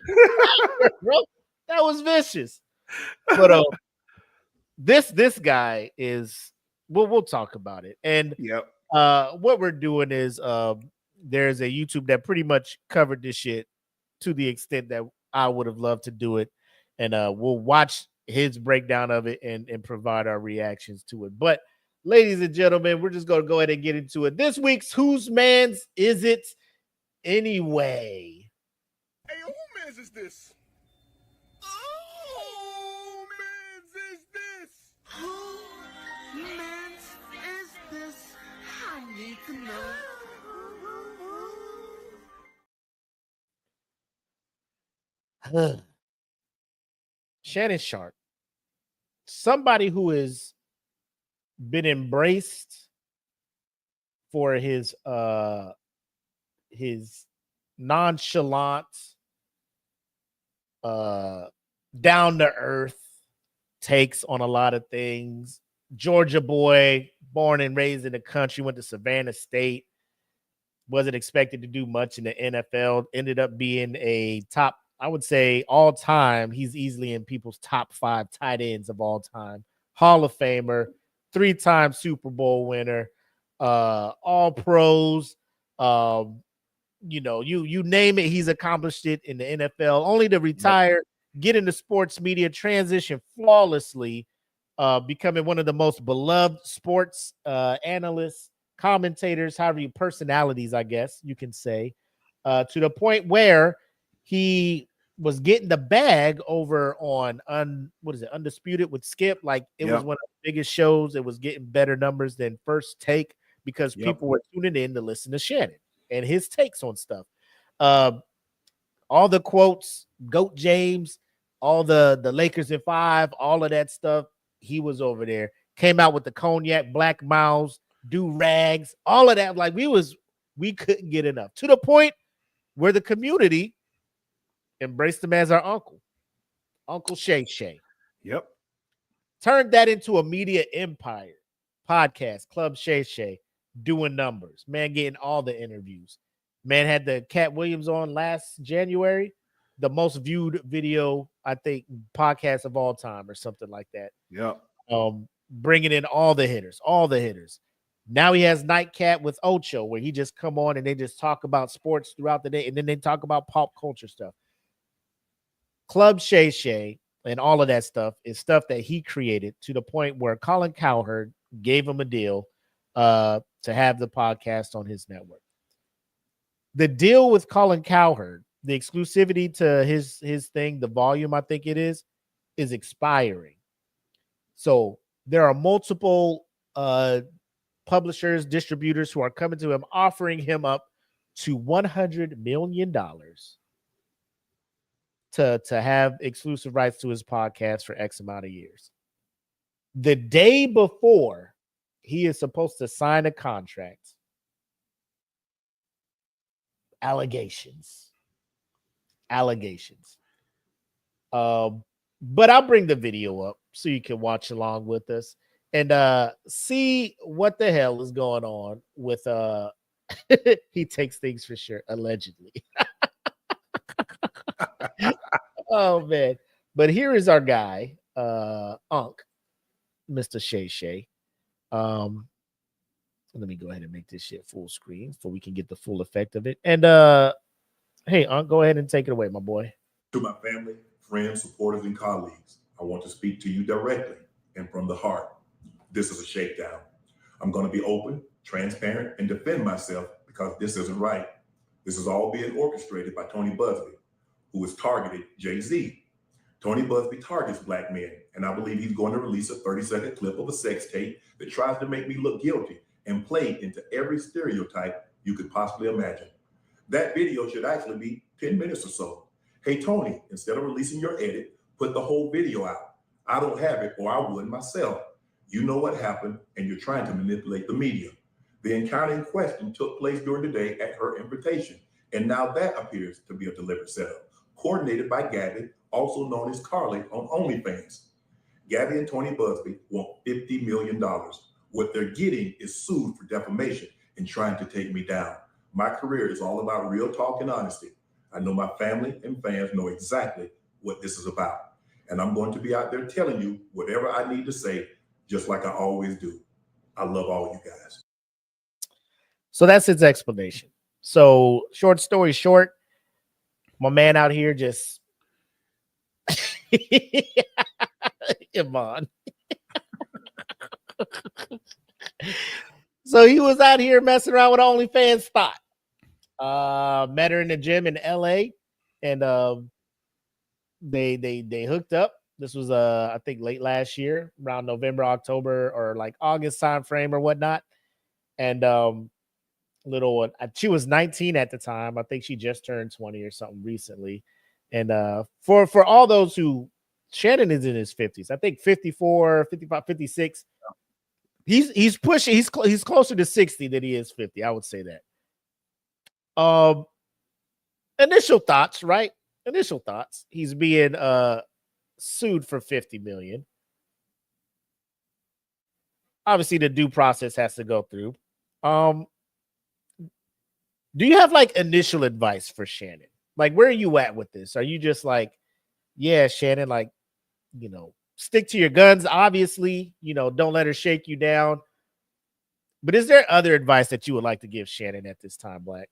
Bro, that was vicious. But this guy is we'll talk about it. And what we're doing is there's a YouTube that pretty much covered this shit to the extent that I would have loved to do it. And we'll watch his breakdown of it and provide our reactions to it. But ladies and gentlemen, we're just going to go ahead and get into it. This week's Whose Man's Is It Anyway? Hey, who man's is this? Oh, man's is this? Who man's is this? I need to know. Shannon Sharp, somebody who has been embraced for his nonchalant, down to earth takes on a lot of things. Georgia boy, born and raised in the country, went to Savannah State, wasn't expected to do much in the NFL, ended up being a top, I would say all time, he's easily in people's top 5 tight ends of all time. Hall of Famer, 3-time Super Bowl winner, all pros, you know, you name it, he's accomplished it in the NFL, only to retire, get into sports media, transition flawlessly, becoming one of the most beloved sports analysts, commentators, personalities, I guess you can say, to the point where he was getting the bag over on Undisputed with Skip. Like it was one of the biggest shows. It was getting better numbers than First Take because people were tuning in to listen to Shannon and his takes on stuff. All the quotes, Goat James, all the Lakers in 5, all of that stuff. He was over there. Came out with the cognac, Black Mouths, do rags, all of that. Like we couldn't get enough, to the point where the community embraced him as our Uncle Shay Shay. Yep. Turned that into a media empire. Podcast, Club Shay Shay, doing numbers. Man, getting all the interviews. Man had the Cat Williams on last January, the most viewed video, I think, podcast of all time or something like that. Yep. Bringing in all the hitters. Now he has Nightcat with Ocho, where he just come on and they just talk about sports throughout the day, and then they talk about pop culture stuff. Club Shay Shay and all of that stuff is stuff that he created, to the point where Colin Cowherd gave him a deal to have the podcast on his network. The deal with Colin Cowherd, the exclusivity to his thing, the volume, I think it is expiring. So there are multiple publishers, distributors who are coming to him, offering him up to $100 million to have exclusive rights to his podcast for X amount of years. The day before he is supposed to sign a contract, allegations. But I'll bring the video up so you can watch along with us and see what the hell is going on with he takes things for sure, allegedly. Oh man. But here is our guy, Unc, Mr. Shay Shay. Let me go ahead and make this shit full screen so we can get the full effect of it. And hey, Unc, go ahead and take it away, my boy. To my family, friends, supporters, and colleagues, I want to speak to you directly and from the heart. This is a shakedown. I'm going to be open, transparent, and defend myself because this isn't right. This is all being orchestrated by Tony Busby, who has targeted Jay-Z. Tony Busby targets Black men, and I believe he's going to release a 30-second clip of a sex tape that tries to make me look guilty and play into every stereotype you could possibly imagine. That video should actually be 10 minutes or so. Hey, Tony, instead of releasing your edit, put the whole video out. I don't have it, or I would myself. You know what happened, and you're trying to manipulate the media. The encounter in question took place during the day at her invitation, and now that appears to be a deliberate setup, coordinated by Gabby, also known as Carly on OnlyFans. Gabby and Tony Busby want $50 million. What they're getting is sued for defamation and trying to take me down. My career is all about real talk and honesty. I know my family and fans know exactly what this is about. And I'm going to be out there telling you whatever I need to say, just like I always do. I love all you guys. So that's his explanation. So short story short, my man out here just come on. So he was out here messing around with OnlyFans thought. Met her in the gym in LA, and they hooked up. This was I think late last year, around November, October, or like August time frame or whatnot. And she was 19 at the time. I think she just turned 20 or something recently. And for all those who, Shannon is in his 50s. I think 54, 55, 56. He's pushing. He's closer to 60 than he is 50. I would say that. Initial thoughts, right? Initial thoughts. He's being sued for $50 million. Obviously, the due process has to go through. Do you have like initial advice for Shannon? Like, where are you at with this? Are you just like, yeah, Shannon, like, stick to your guns, obviously, don't let her shake you down. But is there other advice that you would like to give Shannon at this time, Blak?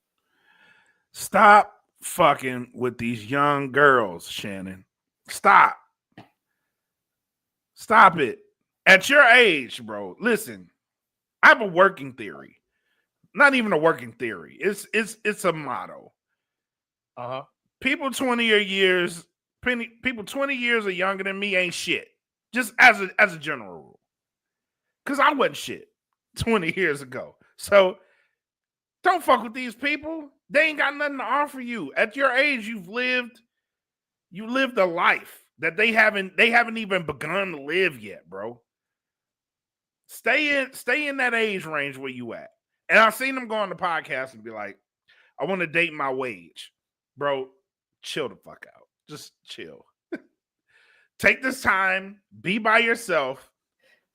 Stop fucking with these young girls, Shannon. Stop it. At your age, bro, listen, I have a working theory. Not even a working theory. It's a motto. People 20 years or younger than me ain't shit. Just as a general rule. Because I wasn't shit 20 years ago. So don't fuck with these people. They ain't got nothing to offer you. At your age, you lived a life that they haven't even begun to live yet, bro. Stay in that age range where you at. And I've seen them go on the podcast and be like, I want to date my wage. Bro, chill the fuck out. Just chill. Take this time. Be by yourself.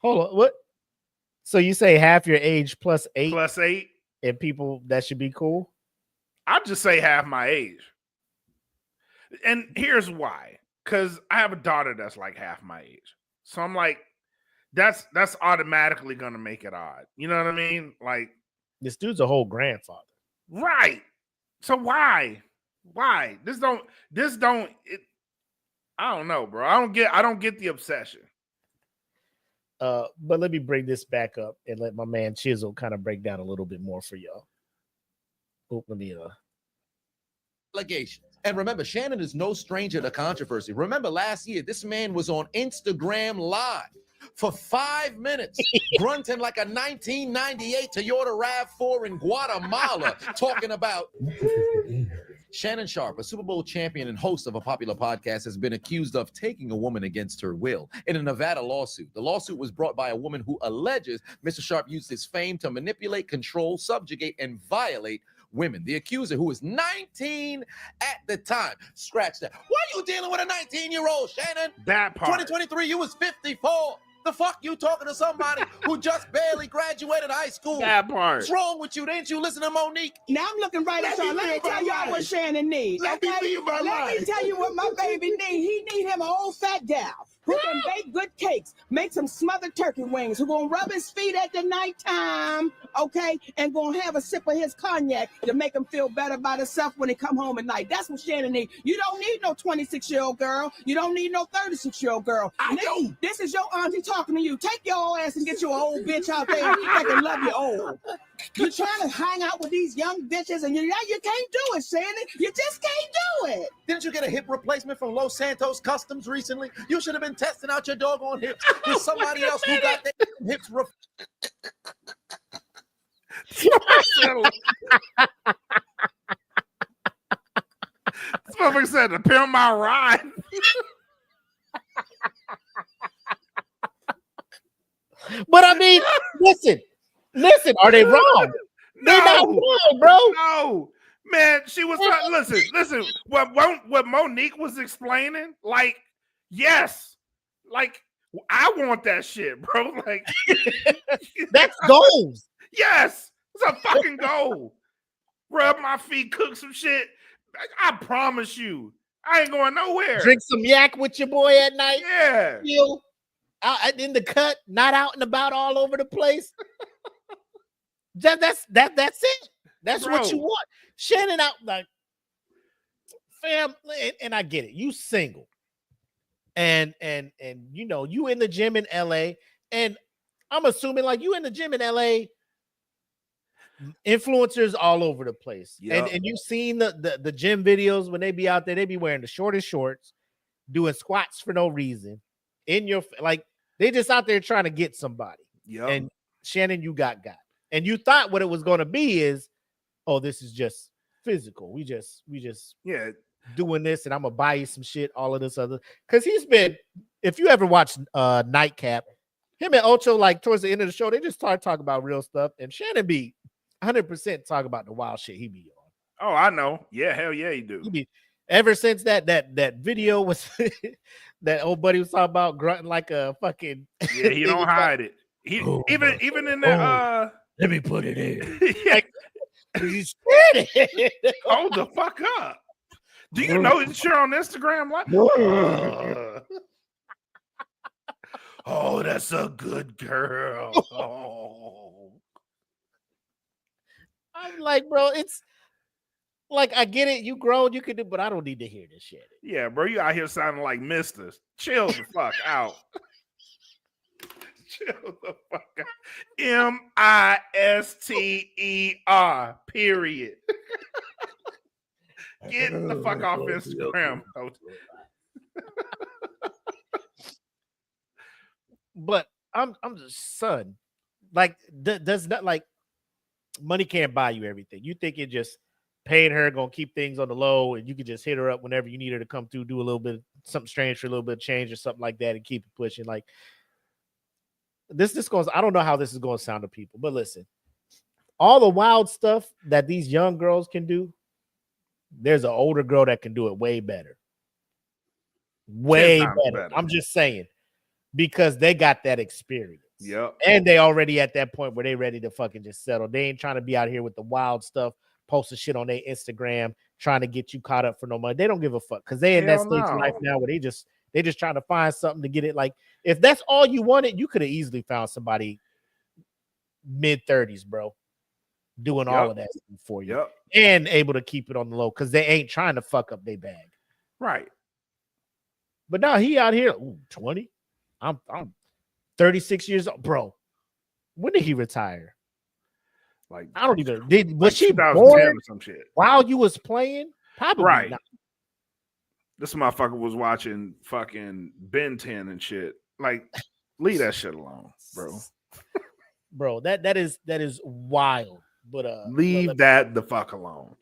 Hold on. What? So you say half your age plus 8? Plus 8. And people, that should be cool? I'd just say half my age. And here's why. Because I have a daughter that's like half my age. So I'm like, that's automatically going to make it odd. You know what I mean? Like, this dude's a whole grandfather. Right. So why? I don't know, bro. I don't get the obsession. But let me bring this back up and let my man Chisel kind of break down a little bit more for y'all. Oh, let me allegations. And remember, Shannon is no stranger to controversy. Remember last year, this man was on Instagram Live for 5 minutes, grunting like a 1998 Toyota RAV4 in Guatemala, talking about Shannon Sharpe, a Super Bowl champion and host of a popular podcast, has been accused of taking a woman against her will in a Nevada lawsuit. The lawsuit was brought by a woman who alleges Mr. Sharpe used his fame to manipulate, control, subjugate, and violate women. The accuser, who was 19 at the time, scratch that. Why are you dealing with a 19-year-old, Shannon? That part. 2023, you was 54. The fuck you talking to somebody who just barely graduated high school? That part. What's wrong with you? Didn't you listen to Monique? Now I'm looking right at y'all. Let me tell y'all what Shannon needs. Let me tell you what my baby needs. He need him an old fat gal who can bake good cakes, make some smothered turkey wings, who gonna rub his feet at the nighttime, okay, and gonna have a sip of his cognac to make him feel better about himself when he come home at night. That's what Shannon needs. You don't need no 26-year-old girl. You don't need no 36-year-old girl. This is your auntie talking to you. Take your old ass and get your old bitch out there that can love you old. You're trying to hang out with these young bitches, and you can't do it, Shannon. You just can't do it. Didn't you get a hip replacement from Los Santos Customs recently? You should have been testing out your doggone hips with somebody else who got their hips This motherfucker said to pimp my ride. But I mean, listen, are they wrong? They're not wrong, bro. No, man, she was trying. Listen. What Monique was explaining, like, yes, like I want that shit, bro. Like, that's goals. Yes, it's a fucking goal. Rub my feet, cook some shit. I promise you, I ain't going nowhere. Drink some yak with your boy at night. Yeah. You out in the cut, not out and about all over the place. That's it. That's Bro. what you want. Shannon out like fam, and I get it. You single. And you know, you in the gym in LA, and I'm assuming like you in the gym in LA, influencers all over the place. Yep. And you've seen the gym videos when they be out there, they be wearing the shortest shorts, doing squats for no reason. In your like they just out there trying to get somebody. Yeah. And Shannon, you got. And you thought what it was going to be is, oh, this is just physical. We just doing this, and I'm gonna buy you some shit, all of this other. Because he's been, if you ever watch Nightcap, him and Ocho, like towards the end of the show, they just start talking about real stuff, and Shannon be 100% talk about the wild shit he be on. Oh, I know. Yeah, hell yeah, he do. He be, ever since that video was that old buddy was talking about grunting like a fucking yeah, he don't hide it. He even in the let me put it in. Like, he's scared. Hold the fuck up. Do you know that you're on Instagram? Like, oh, that's a good girl. Oh. I'm like, bro, it's like I get it. You grown, you can do, but I don't need to hear this shit. Yeah, bro, you out here sounding like Misters. Chill the fuck out. Chill the fuck out. Mister. Period. Get the fuck off Instagram. But I'm just son. Like does not like money can't buy you everything. You think it just paying her gonna keep things on the low, and you can just hit her up whenever you need her to come through, do a little bit something strange for a little bit of change or something like that, and keep it pushing. Like this goes. I don't know how this is going to sound to people, but listen, all the wild stuff that these young girls can do, there's an older girl that can do it way better. Way better. I'm just saying, because they got that experience. Yep. And they already at that point where they ready to fucking just settle. They ain't trying to be out here with the wild stuff, posting shit on their Instagram, trying to get you caught up for no money. They don't give a fuck because they in that stage of life now where they just trying to find something to get it. Like if that's all you wanted, you could have easily found somebody mid-30s, bro, doing all of that for you and able to keep it on the low because they ain't trying to fuck up their bag. Right. But now he out here, 20. I'm 36 years old, bro. When did he retire? Like I don't even. Was she 2010 born or some shit while you was playing? Probably right. not. This motherfucker was watching fucking Ben 10 and shit. Like, leave that shit alone, bro. Bro, that is wild. But leave that the fuck alone.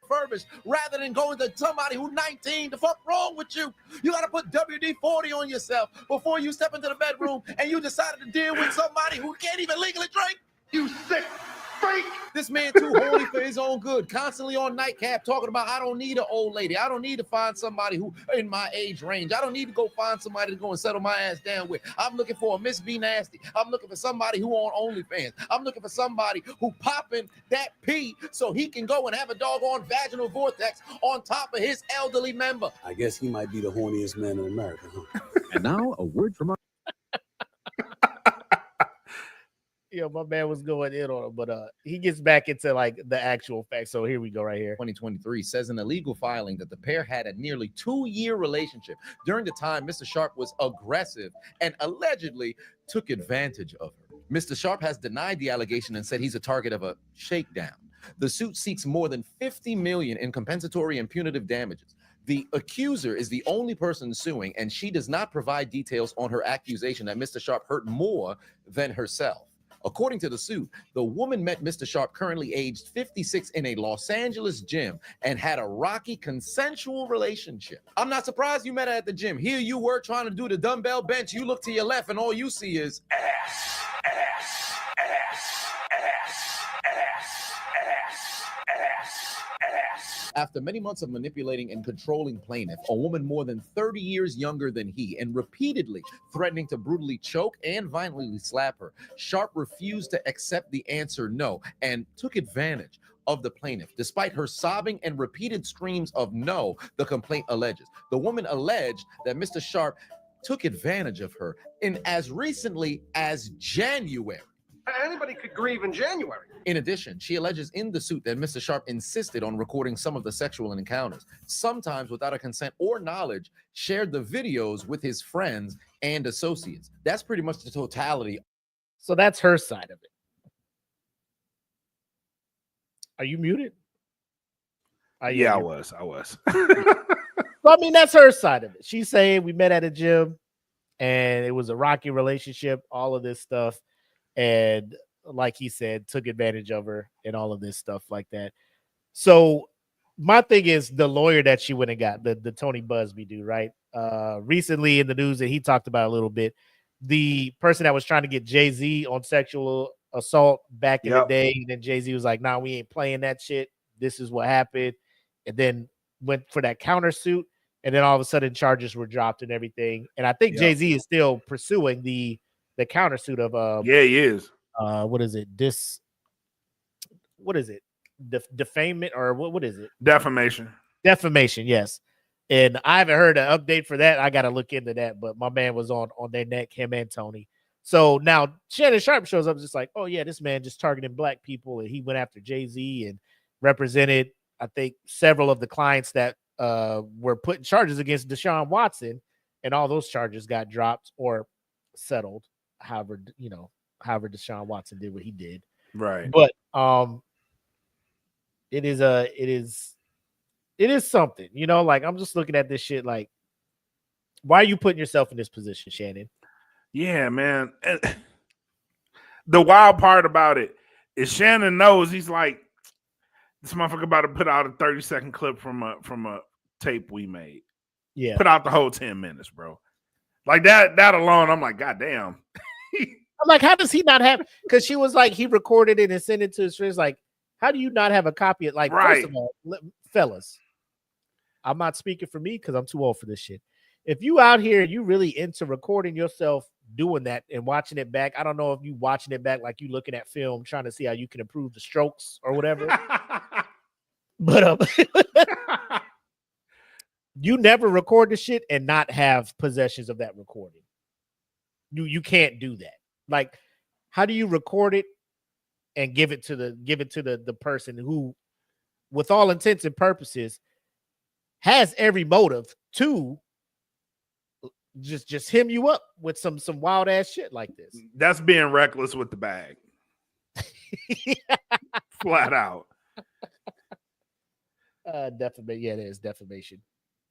Refurbished rather than going to somebody who's 19. The fuck wrong with you? You got to put WD-40 on yourself before you step into the bedroom and you decided to deal with somebody who can't even legally drink. You sick freak. This man too holy for his own good, constantly on nightcap talking about, I don't need an old lady. I don't need to find somebody who in my age range. I don't need to go find somebody to go and settle my ass down with. I'm looking for a Miss B Nasty. I'm looking for somebody who on OnlyFans. I'm looking for somebody who popping that pee so he can go and have a doggone vaginal vortex on top of his elderly member. I guess he might be the horniest man in America, huh? And now a word from our my man was going in on him, but he gets back into like the actual facts. So here we go right here. 2023 says in a legal filing that the pair had a nearly 2-year relationship. During the time, Mr. Sharp was aggressive and allegedly took advantage of her. Mr. Sharp has denied the allegation and said he's a target of a shakedown. The suit seeks more than $50 million in compensatory and punitive damages. The accuser is the only person suing, and she does not provide details on her accusation that Mr. Sharp hurt more than herself. According to the suit, the woman met Mr. Sharp, currently aged 56, in a Los Angeles gym and had a rocky consensual relationship. I'm not surprised you met her at the gym. Here you were trying to do the dumbbell bench. You look to your left and all you see is ass. After many months of manipulating and controlling plaintiff, a woman more than 30 years younger than he, and repeatedly threatening to brutally choke and violently slap her, Sharp refused to accept the answer no and took advantage of the plaintiff. Despite her sobbing and repeated screams of no, the complaint alleges. The woman alleged that Mr. Sharp took advantage of her in as recently as January. Anybody could grieve in January. In addition, she alleges in the suit that Mr. Sharp insisted on recording some of the sexual encounters, sometimes without a consent or knowledge, shared the videos with his friends and associates. That's pretty much the totality. So that's her side of it. Are you muted? Yeah, I was. Well, I mean, that's her side of it. She's saying we met at a gym and it was a rocky relationship, all of this stuff. And like he said, took advantage of her and all of this stuff like that. So my thing is the lawyer that she went and got, the Tony Busby dude, right? Recently in the news that he talked about a little bit, the person that was trying to get Jay-Z on sexual assault back in the day, and then Jay-Z was like, nah, we ain't playing that shit. This is what happened. And then went for that countersuit, and then all of a sudden charges were dropped and everything. And I think Jay-Z is still pursuing the countersuit of he is. What is it? Defamation, or what is it? Defamation, yes. And I haven't heard an update for that. I got to look into that, but my man was on their neck, him and Tony. So now Shannon Sharp shows up just like, oh yeah, this man just targeting black people, and he went after Jay-Z and represented, I think, several of the clients that were putting charges against Deshaun Watson, and all those charges got dropped or settled. However Deshaun Watson did what he did. Right. But it is something, like I'm just looking at this shit like, why are you putting yourself in this position, Shannon? Yeah, man. The wild part about it is Shannon knows, he's like, this motherfucker about to put out a 30-second clip from a tape we made. Yeah. Put out the whole 10 minutes, bro. Like that alone, I'm like, God damn. I'm like, how does he not have? Because she was like, he recorded it and sent it to his friends. Like, how do you not have a copy of? Like, First of all, fellas, I'm not speaking for me because I'm too old for this shit. If you out here, you really into recording yourself doing that and watching it back. I don't know if you watching it back like you looking at film, trying to see how you can improve the strokes or whatever. But you never record the shit and not have possessions of that recording. You can't do that. Like, how do you record it and give it to the person who, with all intents and purposes, has every motive to just hem you up with some wild ass shit like this? That's being reckless with the bag. Flat out. Defamation. Yeah, it is defamation.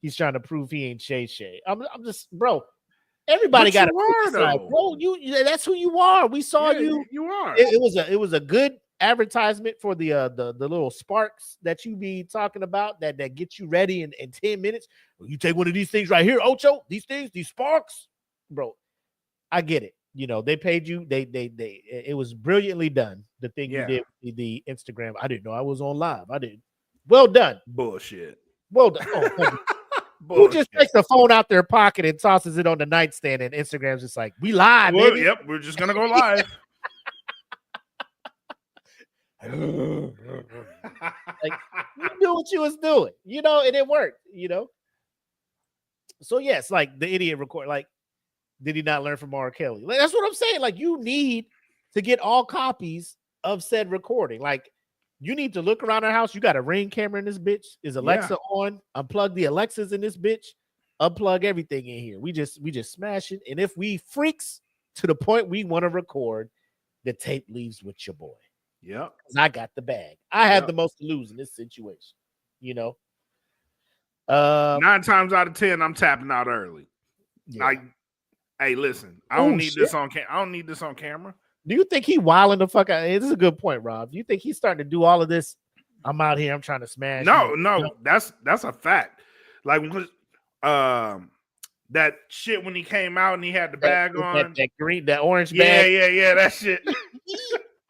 He's trying to prove he ain't Shay. I'm just, bro. Everybody got a side, bro. That's who you are. We saw you. You are. It was a good advertisement for the little sparks that you be talking about that get you ready in 10 minutes. Well, you take one of these things right here, Ocho. These sparks, bro. I get it. You know, they paid you. It was brilliantly done. The thing you did with the Instagram. I didn't know I was on live. I didn't. Well done. Bullshit. Well done. Oh, who just takes the phone out their pocket and tosses it on the nightstand, and Instagram's just like, we live, baby. Yep, we're just gonna go live. Like, you knew what you was doing, you know, and it worked, you know. So yes, like the idiot record, like, did he not learn from R. Kelly? Like, that's what I'm saying. Like, you need to get all copies of said recording. Like, you need to look around our house. You got a Ring camera in this bitch. Is Alexa on? Unplug the Alexas in this bitch. Unplug everything in here. We just smash it. And if we freaks to the point we want to record, the tape leaves with your boy. Yep. I got the bag. I had the most to lose in this situation. You know. 9 times out of 10, I'm tapping out early. Yeah. Like, hey, listen, I don't need this on I don't need this on camera. Do you think he wilding the fuck out? This is a good point, Rob. Do you think he's starting to do all of this? I'm out here. I'm trying to smash. No, that's a fact. Like that shit when he came out and he had the bag on, that orange bag. Yeah, that shit.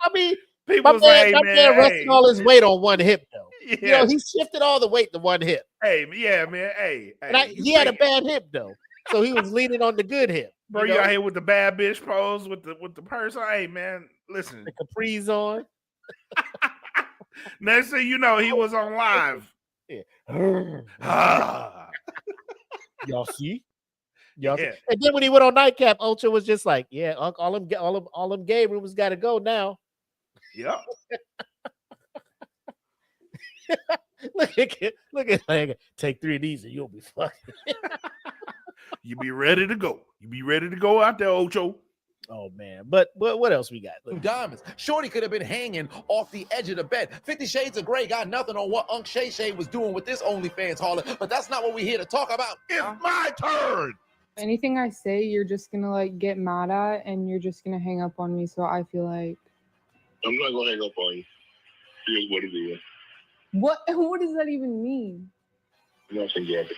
I mean, people say, my man resting all his weight on one hip, though. Yeah. You know, he shifted all the weight to one hip. Hey, yeah, man. Hey, he had a bad hip though, so he was leaning on the good hip. Bro, you out here with the bad bitch pose with the purse on. Hey, man, listen. The capris on. Next thing you know, he was on live. Yeah. Y'all see? Y'all see? And then when he went on Nightcap, Ultra was just like, "Yeah, all them gay rumors got to go now." Yep. Look at take 3 of these and you'll be fucking. You be ready to go. You be ready to go out there, Ocho. Oh man, but what else we got? Look. Diamonds. Shorty could have been hanging off the edge of the bed. 50 Shades of Grey got nothing on what Unc Shay Shay was doing with this OnlyFans hauler, but that's not what we're here to talk about. It's my turn. Anything I say, you're just gonna like get mad at, and you're just gonna hang up on me. So I feel like I'm not gonna hang up on you. Here's what it is. What does that even mean? Nothing, Gabby.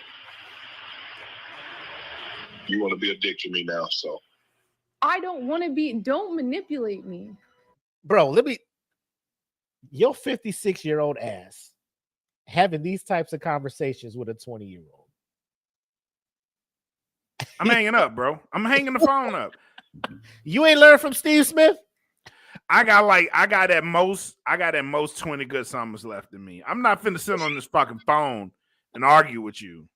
You want to be a dick to me now, so. I don't want to be. Don't manipulate me. Bro, your 56-year-old ass having these types of conversations with a 20-year-old. I'm hanging up, bro. I'm hanging the phone up. You ain't learned from Steve Smith? I got at most 20 good summers left in me. I'm not finna sit on this fucking phone and argue with you.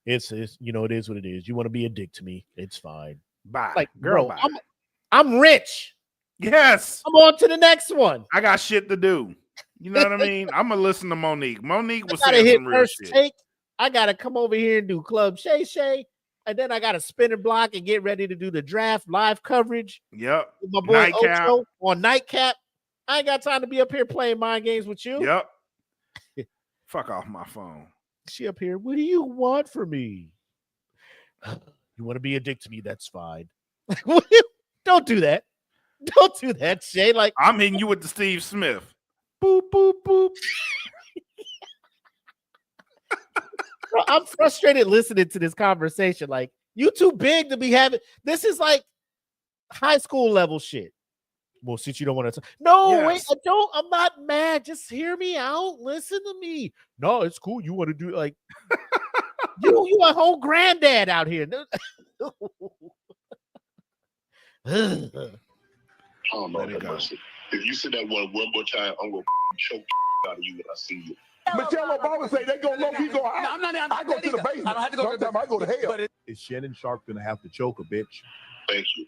It's you know, it is what it is. You want to be a dick to me, it's fine. Bye. Like, girl, bye. I'm rich. Yes. I'm on to the next one. I got shit to do. You know what I mean? I'm gonna listen to Monique. Monique was saying saying some real shit. Take. I gotta come over here and do Club Shay Shay. And then I got to spin and block and get ready to do the draft live coverage. Yep. With my boy Nightcap. Ocho on Nightcap. I ain't got time to be up here playing mind games with you. Yep. Fuck off my phone. She up here. What do you want from me? You want to be a dick to me? That's fine. Don't do that. Don't do that, Shay. Like, I'm hitting you with the Steve Smith. Boop, boop, boop. Bro, I'm frustrated listening to this conversation. Like, you too big to be having. This is like high school level shit. Well, since you don't want to. Wait, I don't. I'm not mad. Just hear me out. Listen to me. No, it's cool. You want to do like you a whole granddad out here. Oh no, that mercy. If you say that one more time, I'm gonna choke out of you when I see you. Michelle Obama say they go low, he go high. I'm not I go to the basement. I don't have to go Sometimes I go to hell. But Is Shannon Sharp gonna have to choke a bitch? Thank you.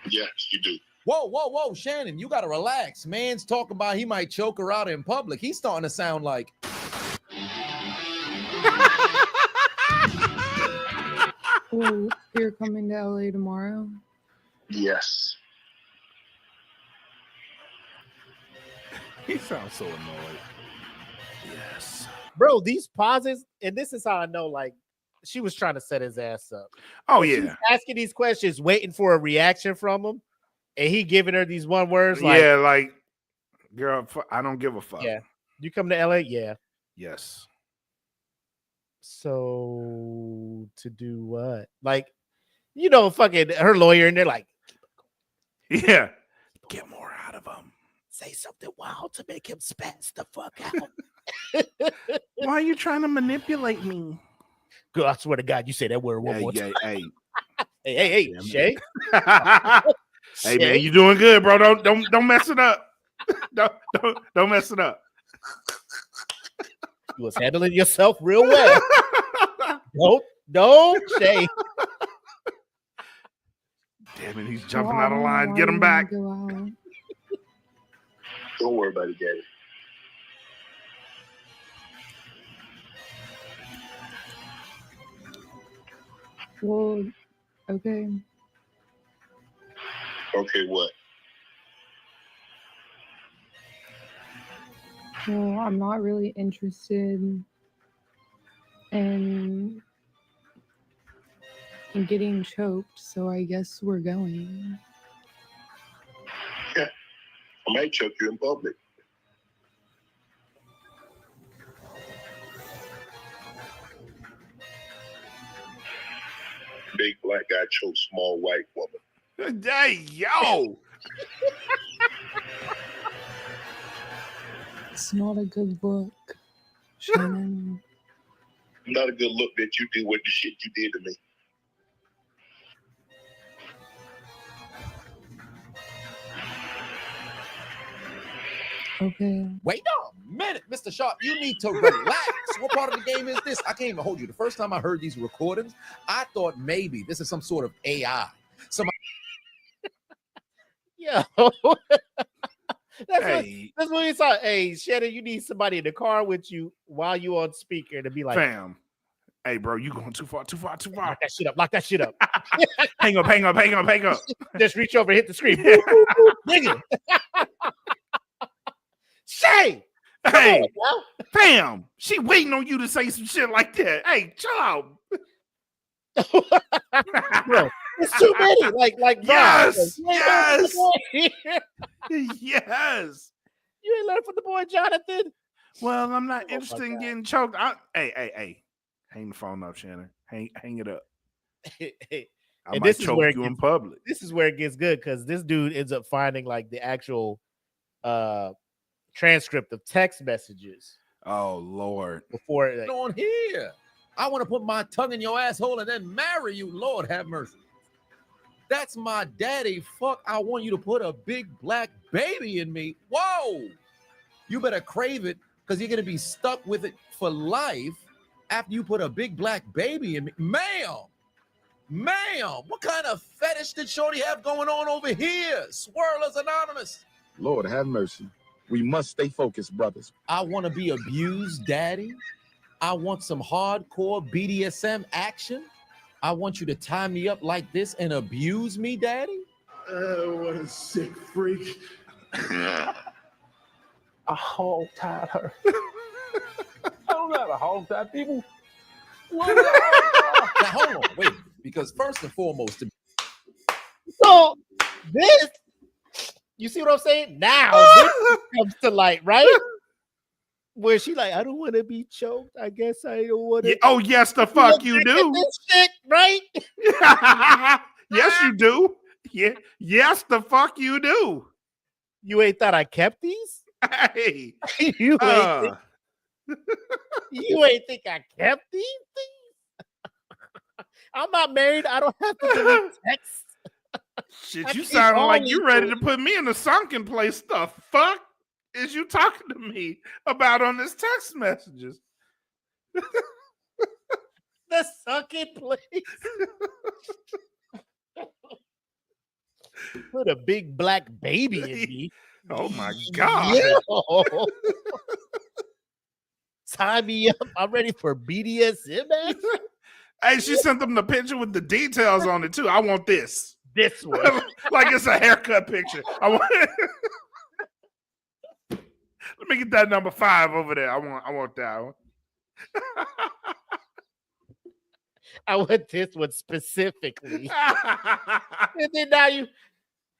Yes, you do. Whoa, Shannon, you gotta relax. Man's talking about he might choke her out in public. He's starting to sound like. Oh, you're coming to LA tomorrow? Yes. He sounds so annoyed. Yes. Bro, these pauses, and this is how I know, like, she was trying to set his ass up. Oh, She yeah. was asking these questions, waiting for a reaction from him, and he giving her these one words like, yeah, like, girl, I don't give a fuck. Yeah. You come to LA? Yeah. Yes. So to do what? Like, you know, fucking her lawyer, and they're like, yeah, get more out of him. Say something wild to make him spaz the fuck out. Why are you trying to manipulate me? Girl, I swear to God, you say that word one more time. Hey, Shay. Hey, man, you doing good, bro. Don't mess it up. Don't mess it up. You was handling yourself real well. Don't, Shay. Damn it, he's jumping out of line. Get him back. Don't worry about it, Daddy. Well, okay. Okay, what? Well, I'm not really interested in getting choked, so I guess we're going. Yeah, I might choke you in public. Big black guy chokes small white woman. Hey, yo! It's not a good look, Shannon. Not a good look that you did with the shit you did to me. Okay. Wait a minute, Mr. Sharp. You need to relax. What part of the game is this? I can't even hold you. The first time I heard these recordings, I thought maybe this is some sort of AI. Yo. That's what he saw. Hey, Shannon, you need somebody in the car with you while you on speaker to be like, fam. Hey, bro, you going too far. Lock that shit up. Lock that shit up. hang up. Just reach over, hit the screen. Nigga. Shay. Hey, fam. She waiting on you to say some shit like that. Hey, chill out. Bro, it's too many. Like yes. Yes. Yes. You ain't learned from the boy Jonathan. Well, I'm not interested in getting choked. Hey. Hang the phone up, Shannon. Hang it up. I might choke you in public. This is where it gets good because this dude ends up finding like the actual transcript of text messages. Oh Lord! Before on here, I want to put my tongue in your asshole and then marry you. Lord have mercy. That's my daddy. Fuck! I want you to put a big black baby in me. Whoa! You better crave it because you're gonna be stuck with it for life after you put a big black baby in me, ma'am. What kind of fetish did Shorty have going on over here? Swirlers Anonymous. Lord have mercy. We must stay focused, brothers. I want to be abused, daddy. I want some hardcore BDSM action. I want you to tie me up like this and abuse me, daddy. What a sick freak. I hog-tied her. I don't know how to hog-tie people. Now, hold on, wait. Because first and foremost, so this, you see what I'm saying? Now this comes to light, right? Where she like, I don't want to be choked. I guess I don't want to. Yeah, oh yes, the fuck you do. This shit, right? Yes, you do. Yeah, yes, the fuck you do. You ain't thought I kept these? Hey, you ain't think I kept these things? I'm not married. I don't have to delete text. Shit, you sound like you ready to put me in the sunken place. The fuck is you talking to me about on this text messages? The sunken place. Put a big black baby in me. Oh my God. Yo. Tie me up. I'm ready for BDSM action. Hey, she sent them the picture with the details on it too. I want this. This one. Like it's a haircut picture. I want Let me get that number 5 over there. I want that one. I want this one specifically. And then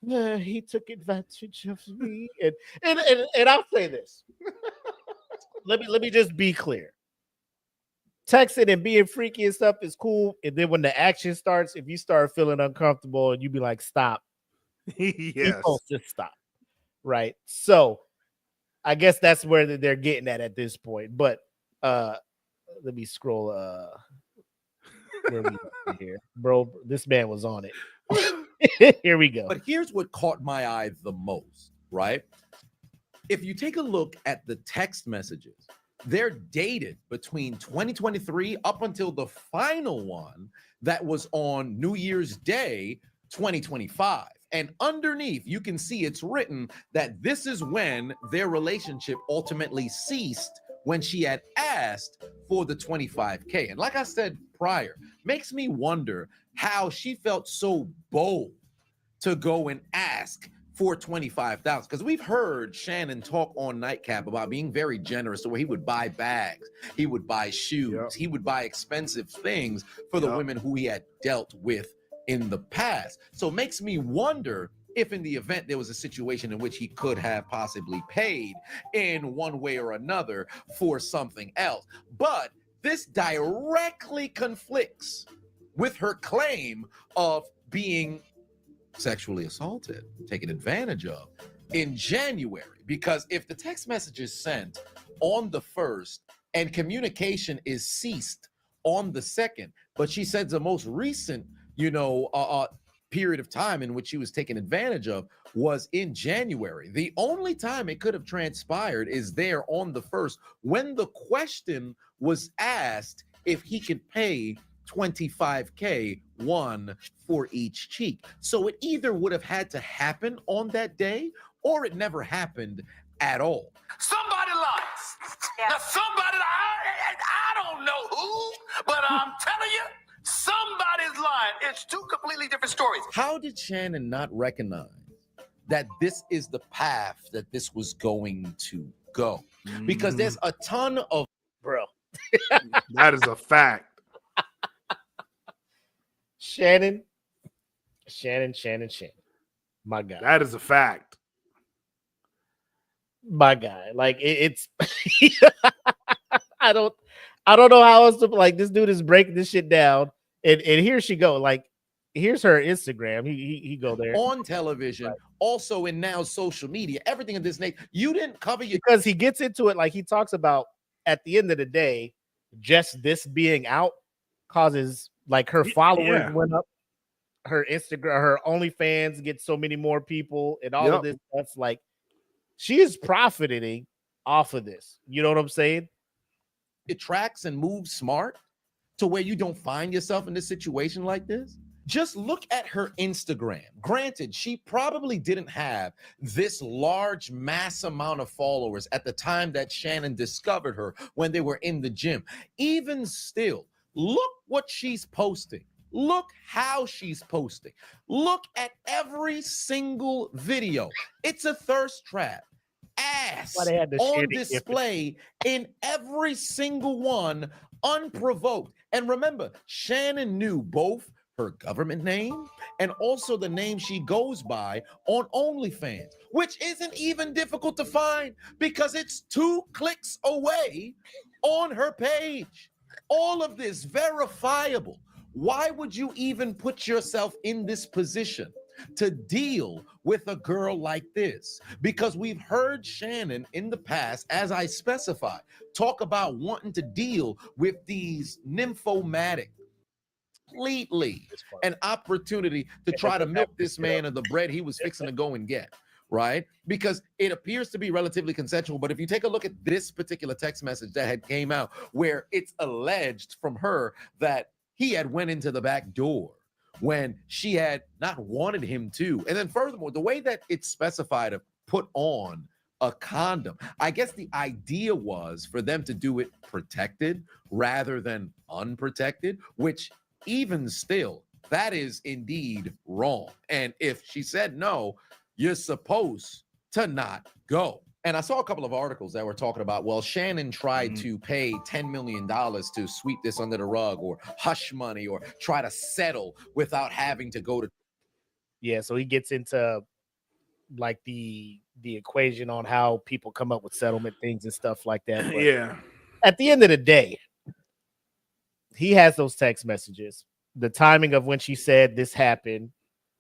now he took advantage of me. And I'll say this. Let me just be clear. texting and being freaky and stuff is cool. And then when the action starts, if you start feeling uncomfortable and you be like, stop. Yes. People just stop. Right. So I guess that's where they're getting at this point. But let me scroll where we are here. Bro, this man was on it. Here we go. But here's what caught my eye the most, right? If you take a look at the text messages, they're dated between 2023 up until the final one that was on New Year's Day, 2025. And underneath, you can see it's written that this is when their relationship ultimately ceased, when she had asked for the 25K. And like I said prior, makes me wonder how she felt so bold to go and ask for 25,000, because we've heard Shannon talk on Nightcap about being very generous, to where he would buy bags, he would buy shoes, he would buy expensive things for the women who he had dealt with in the past. So it makes me wonder if in the event there was a situation in which he could have possibly paid in one way or another for something else. But this directly conflicts with her claim of being sexually assaulted, taken advantage of in January. Because if the text message is sent on the 1st and communication is ceased on the 2nd, but she says the most recent, period of time in which she was taken advantage of was in January. The only time it could have transpired is there on the 1st, when the question was asked if he could pay 25K, one for each cheek. So it either would have had to happen on that day, or it never happened at all. Somebody lies. Now somebody, I don't know who, but I'm telling you, somebody's lying. It's two completely different stories. How did Shannon not recognize that this is the path that this was going to go? Because there's a ton of... Bro. That is a fact. Shannon. My God. That is a fact. My guy. Like it's I don't know how else to, like, this dude is breaking this shit down. And here she go. Like, here's her Instagram. He go there. On television, right. Also in now social media, everything of this nature. You didn't cover your... Because he gets into it, like he talks about at the end of the day, just this being out causes, like, her followers went up, her Instagram, her OnlyFans gets so many more people, and all of this stuff. Like, she is profiting off of this. You know what I'm saying? It tracks and moves smart to where you don't find yourself in a situation like this. Just look at her Instagram. Granted, she probably didn't have this large mass amount of followers at the time that Shannon discovered her when they were in the gym. Even still, look what she's posting. Look how she's posting. Look at every single video. It's a thirst trap. Ass on display in every single one, unprovoked. And remember, Shannon knew both her government name and also the name she goes by on OnlyFans, which isn't even difficult to find because it's 2 clicks away on her page. All of this verifiable. Why would you even put yourself in this position to deal with a girl like this? Because we've heard Shannon in the past, as I specified, talk about wanting to deal with these nymphomatic, completely an opportunity to try to milk this man of the bread he was fixing to go and get, right? Because it appears to be relatively consensual, but if you take a look at this particular text message that had came out, where it's alleged from her that he had went into the back door when she had not wanted him to. And then furthermore, the way that it's specified to put on a condom, I guess the idea was for them to do it protected rather than unprotected, which even still, that is indeed wrong. And if she said no, you're supposed to not go. And I saw a couple of articles that were talking about, well, Shannon tried to pay $10 million to sweep this under the rug, or hush money, or try to settle without having to go to. Yeah, so he gets into like the equation on how people come up with settlement things and stuff like that. But yeah. At the end of the day, he has those text messages. The timing of when she said this happened,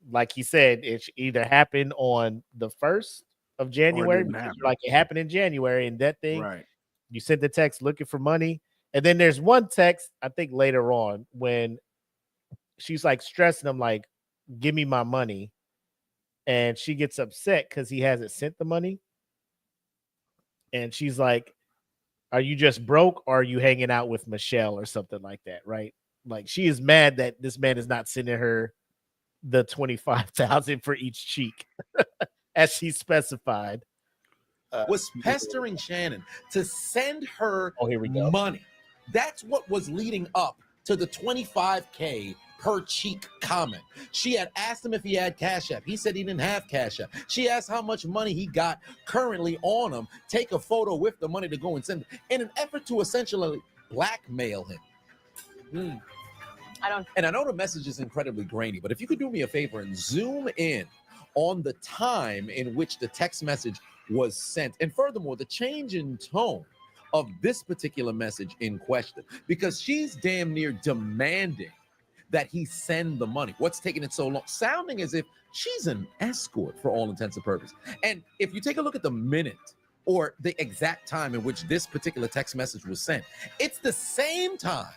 like he said, it either happened on the 1st of January, like it happened in January, and that thing, right? You sent the text looking for money, and then there's one text I think later on when she's like stressing him, like, "Give me my money," and she gets upset because he hasn't sent the money, and she's like, "Are you just broke, or are you hanging out with Michelle or something like that?" Right? Like she is mad that this man is not sending her the 25,000 for each cheek, as she specified. Was pestering Shannon to send her money. That's what was leading up to the $25K per cheek comment. She had asked him if he had Cash App. He said he didn't have Cash App. She asked how much money he got currently on him, take a photo with the money to go and send it, in an effort to essentially blackmail him. And I know the message is incredibly grainy, but if you could do me a favor and zoom in on the time in which the text message was sent, and furthermore, the change in tone of this particular message in question, because she's damn near demanding that he send the money. What's taking it so long? Sounding as if she's an escort for all intents and purposes. And if you take a look at the minute or the exact time in which this particular text message was sent, it's the same time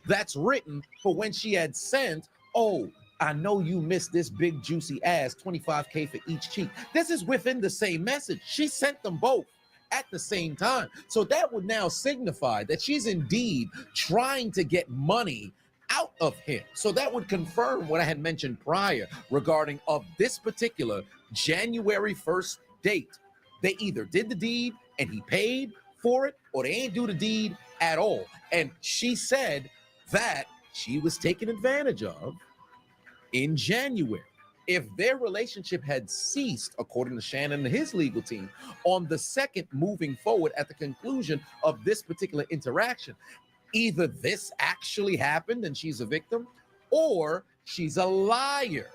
that's written for when she had sent, "Oh, I know you missed this big juicy ass, 25K for each cheek." This is within the same message. She sent them both at the same time. So that would now signify that she's indeed trying to get money out of him. So that would confirm what I had mentioned prior regarding of this particular January 1st date. They either did the deed and he paid for it, or they ain't do the deed at all. And she said that she was taken advantage of in January. If their relationship had ceased, according to Shannon and his legal team, on the 2nd moving forward at the conclusion of this particular interaction, either this actually happened and she's a victim, or she's a liar.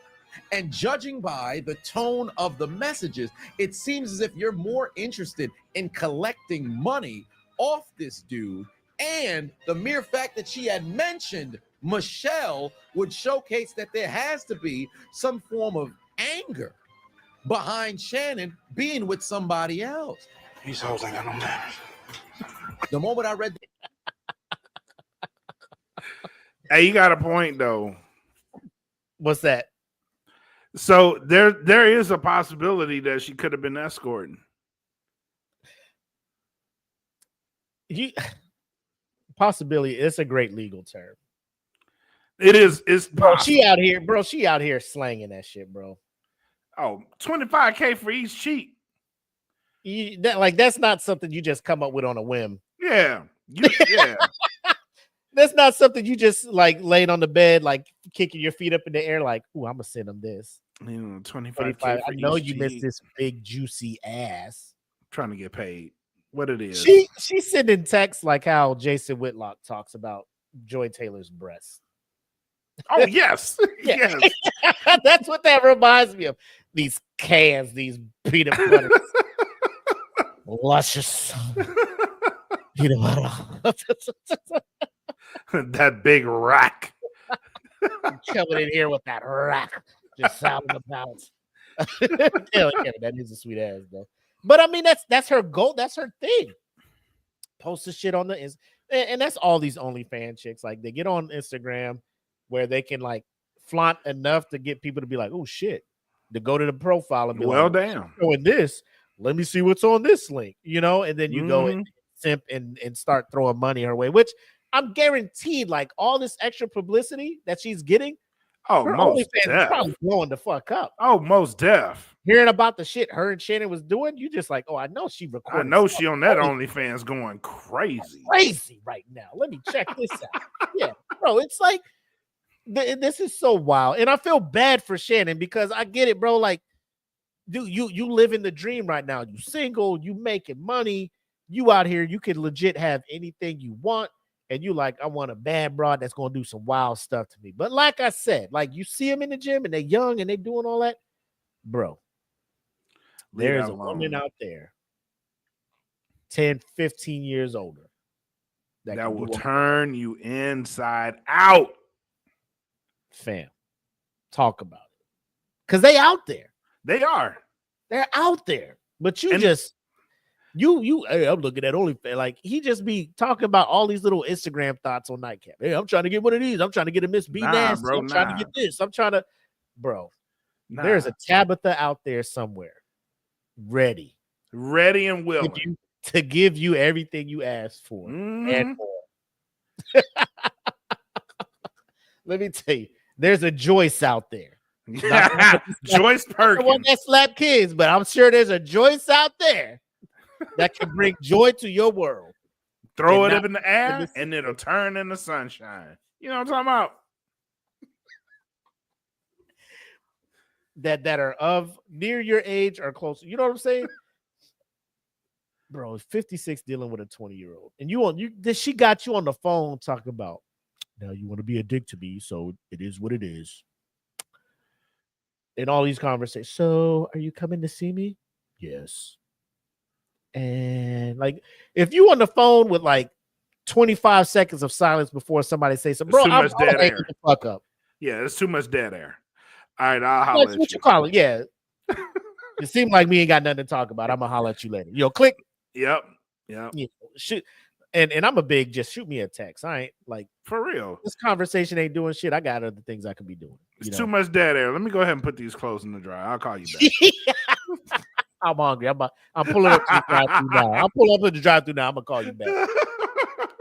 And judging by the tone of the messages, it seems as if you're more interested in collecting money off this dude, and the mere fact that she had mentioned Michelle would showcase that there has to be some form of anger behind Shannon being with somebody else. These hoes ain't got no manners. The moment I read Hey, you got a point though. What's that? So there is a possibility that she could have been escorting. Possibility. It's a great legal term. It is. It's bro. She out here, bro. She out here slanging that shit, bro. Oh, 25K for each cheek. That's not something you just come up with on a whim. Yeah. Yeah. That's not something you just like laying on the bed, like kicking your feet up in the air, like, "Ooh, I'm gonna send them this." 25K. I know you missed this big juicy ass. Trying to get paid. What it is? She's sending texts like how Jason Whitlock talks about Joy Taylor's breasts. Oh yes, yes. That's what that reminds me of. These cans, these peanut butter, luscious peanut butter. That big rack. Coming in here with that rack, just sounding about. That is a sweet ass though. But I mean, that's her goal. That's her thing. Post the shit on the and that's all these OnlyFans chicks. Like they get on Instagram where they can like flaunt enough to get people to be like, "Oh shit," to go to the profile and be well, like, damn. Showing this. Let me see what's on this link, and then you go and simp and start throwing money her way, which I'm guaranteed, like all this extra publicity that she's getting. Oh, her most OnlyFans is probably blowing the fuck up. Oh, most deaf. Hearing about the shit her and Shannon was doing, you just like, oh, I know she recorded. I know she on that OnlyFans going crazy right now. Let me check this out. Yeah, bro, it's like this is so wild, and I feel bad for Shannon because I get it, bro. Like, dude, you living the dream right now. You single, you making money, you out here, you can legit have anything you want. And you like, I want a bad broad that's going to do some wild stuff to me. But like I said, like you see them in the gym and they're young and they doing all that. Bro, there's a woman out there 10, 15 years older that will turn you inside out. Fam, talk about it. Because they out there. They are. They're out there. But you just, hey, I'm looking at OnlyFans. Like, he just be talking about all these little Instagram thoughts on Nightcap. Hey, I'm trying to get one of these. I'm trying to get a Miss B Nasty. Bro, I'm trying to get this. I'm trying to, bro. There's a Tabitha out there somewhere, ready and willing to give you everything you asked for and more. Let me tell you, there's a Joyce out there. Joyce Perkins. The one that slap kids, but I'm sure there's a Joyce out there that can bring joy to your world. Throw it up in the air and it'll turn into sunshine. You know what I'm talking about? That are of near your age or closer. You know what I'm saying? Bro, 56 dealing with a 20-year-old. And she got you on the phone talking about, now you want to be a dick to me, so it is what it is. And all these conversations. So are you coming to see me? Yes. And like, if you on the phone with like 25 seconds of silence before somebody says something, bro, I'm dead air. The fuck up. Yeah, it's too much dead air. All right, I'll holler at you. What you call it? Yeah. It seemed like we ain't got nothing to talk about. I'm gonna holler at you later. Click. Yep. Shoot. And I'm a big just shoot me a text. I ain't like for real. This conversation ain't doing shit. I got other things I could be doing. It's too much dead air. Let me go ahead and put these clothes in the dryer. I'll call you back. I'm hungry. I'm pulling up to the drive-thru now. I'll pull up to the drive-thru now. I'm gonna call you back.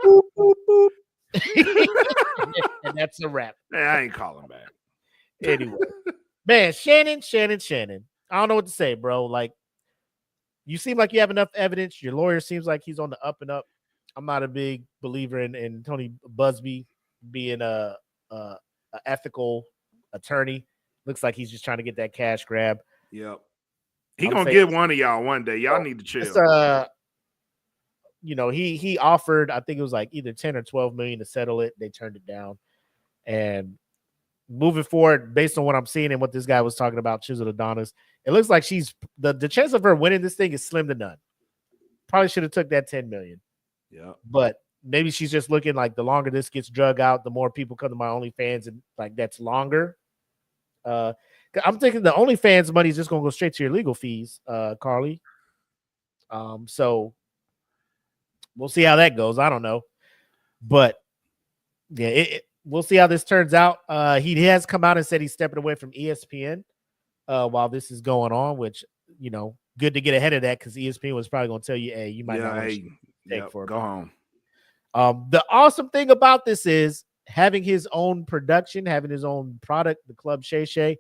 Boop, boop, boop. And that's a wrap. Hey, I ain't calling back. Anyway, man, Shannon. I don't know what to say, bro. Like, you seem like you have enough evidence. Your lawyer seems like he's on the up and up. I'm not a big believer in Tony Busby being a ethical attorney. Looks like he's just trying to get that cash grab. Yep. He gonna get one of y'all one day. Y'all need to chill. He offered, I think it was like either 10 or 12 million to settle it. They turned it down. And moving forward, based on what I'm seeing and what this guy was talking about, Chisel Adonis, it looks like she's the chance of her winning this thing is slim to none. Probably should have took that 10 million. Yeah. But maybe she's just looking like the longer this gets drug out, the more people come to my OnlyFans, and like that's longer. I'm thinking the OnlyFans money is just gonna go straight to your legal fees, Carly. So we'll see how that goes. I don't know, but yeah, we'll see how this turns out. He has come out and said he's stepping away from ESPN while this is going on, which good to get ahead of that because ESPN was probably gonna tell you, hey, you might not want to take for go home. The awesome thing about this is having his own production, having his own product, the Club Shay Shay.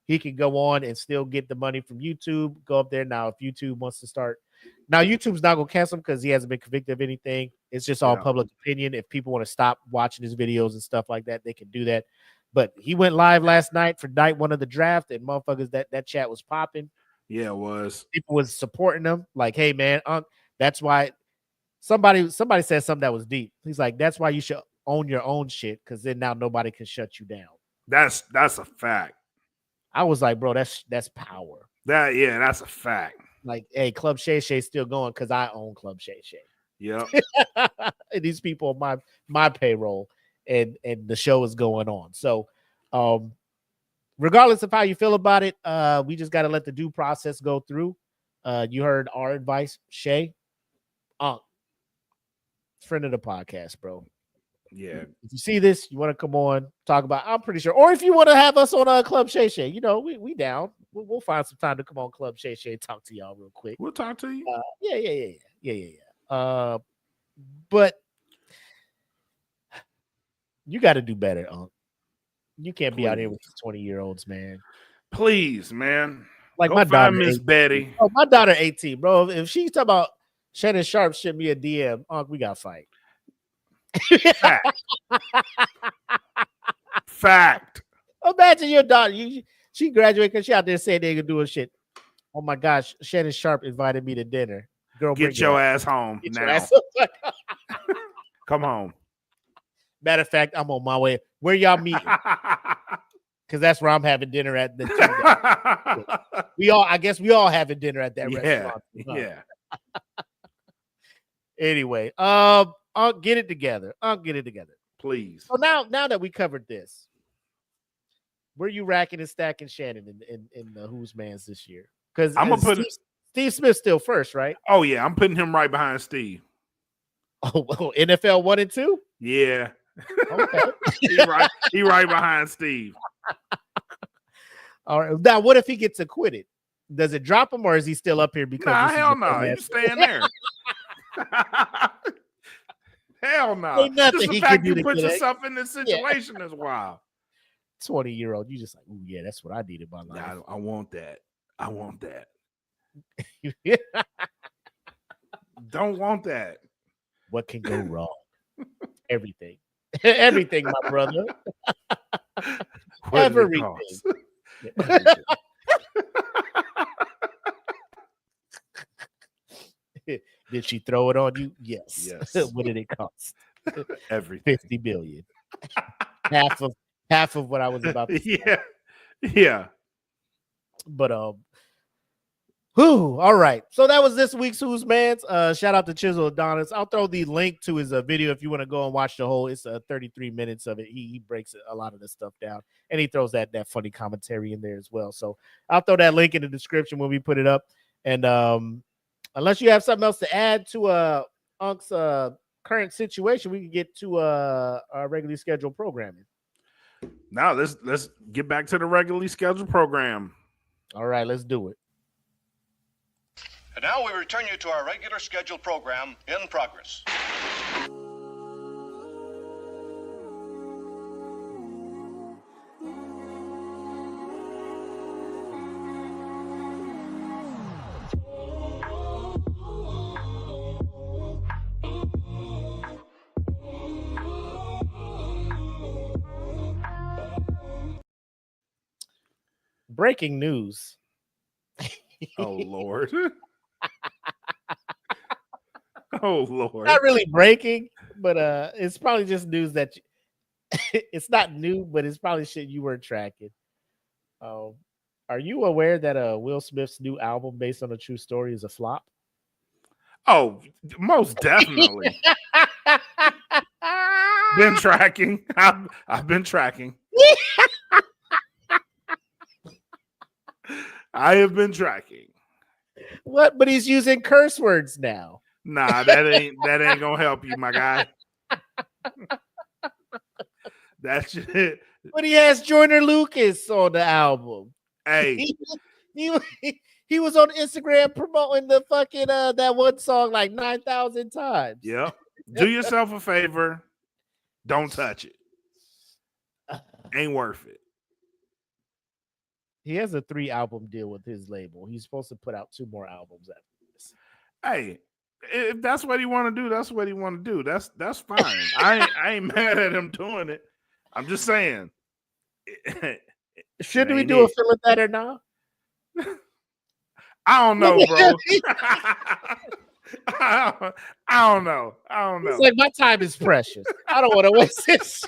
He can go on and still get the money from YouTube. Go up there now if YouTube wants to start. Now YouTube's not gonna cancel him because he hasn't been convicted of anything. It's just all public opinion. If people want to stop watching his videos and stuff like that, they can do that. But he went live last night for night one of the draft, and motherfuckers that chat was popping. Yeah, it was. People was supporting him. Like, hey man, that's why somebody said something that was deep. He's like, that's why you should own your own shit, because then now nobody can shut you down. That's a fact. I was like, bro, that's power. That's a fact. Like, hey, Club Shay Shay's still going because I own Club Shay Shay. Yeah. And these people on my payroll, and the show is going on. So regardless of how you feel about it, we just got to let the due process go through. You heard our advice, Shay. Friend of the podcast, bro. Yeah. If you see this, you want to come on, talk about, I'm pretty sure. Or if you want to have us on Club Shay Shay, we down. We'll find some time to come on Club Shay Shay and talk to y'all real quick. We'll talk to you. Yeah. But you got to do better, You can't be out here with 20-year-olds, man. Please, man. Like, go my daughter, Miss Betty. Oh, my daughter, 18, bro. If she's talking about Shannon Sharp, sent me a DM, we got to fight. Fact. Imagine your daughter. She graduated because she out there saying they can do a shit. Oh my gosh, Shannon Sharp invited me to dinner. Girl, get your ass home now. Come home. Matter of fact, I'm on my way. Where y'all meeting? Because that's where I'm having dinner at. I guess we all having dinner at that restaurant. Yeah. Anyway, get it together. Get it together. Please. So now that we covered this, where you racking and stacking Shannon in the Who's Man's this year? Because I'm gonna put Steve Smith still first, right? Oh yeah, I'm putting him right behind Steve. Oh, NFL 1 and 2? Yeah. Okay. he right behind Steve. All right. Now, what if he gets acquitted? Does it drop him, or is he still up here? Because hell no, you staying there. Hell no. Ain't nothing Just the he fact can do you put to get yourself in this situation is wild. 20-year-old, you just like, oh yeah, that's what I did in my life. I want that. I want that. Don't want that. What can go wrong? Everything. Everything, my brother. Everything. Did she throw it on you? Yes. What did it cost? Everything. 50 million. half of what I was about to say. Yeah. But all right. So that was this week's Who's Man's. Shout out to Chisel Adonis. I'll throw the link to his video if you want to go and watch the whole. It's 33 minutes of it. He breaks a lot of this stuff down, and he throws that funny commentary in there as well. So I'll throw that link in the description when we put it up. And unless you have something else to add to Unk's current situation, we can get to our regularly scheduled programming. Now let's get back to the regularly scheduled program. All right, let's do it. And now we return you to our regular scheduled program in progress. Breaking news. Oh, Lord. Oh, Lord. Not really breaking, but it's probably just news that it's not new, but it's probably shit you weren't tracking. Are you aware that Will Smith's new album based on a true story is a flop? Oh, most definitely. Been tracking. I've been tracking. I have been tracking. What? But he's using curse words now. Nah, that ain't gonna help you, my guy. That shit. But he has Joyner Lucas on the album. Hey, he was on Instagram promoting the fucking that one song like 9,000 times. Yep. Do yourself a favor. Don't touch it. Ain't worth it. He has a 3-album deal with his label. He's supposed to put out 2 more albums after this. Hey, if that's what he want to do, that's what he want to do. That's fine. I ain't mad at him doing it. I'm just saying. Should we do a fill of that or not? I don't know, bro. I don't know. It's like my time is precious. I don't want to waste this.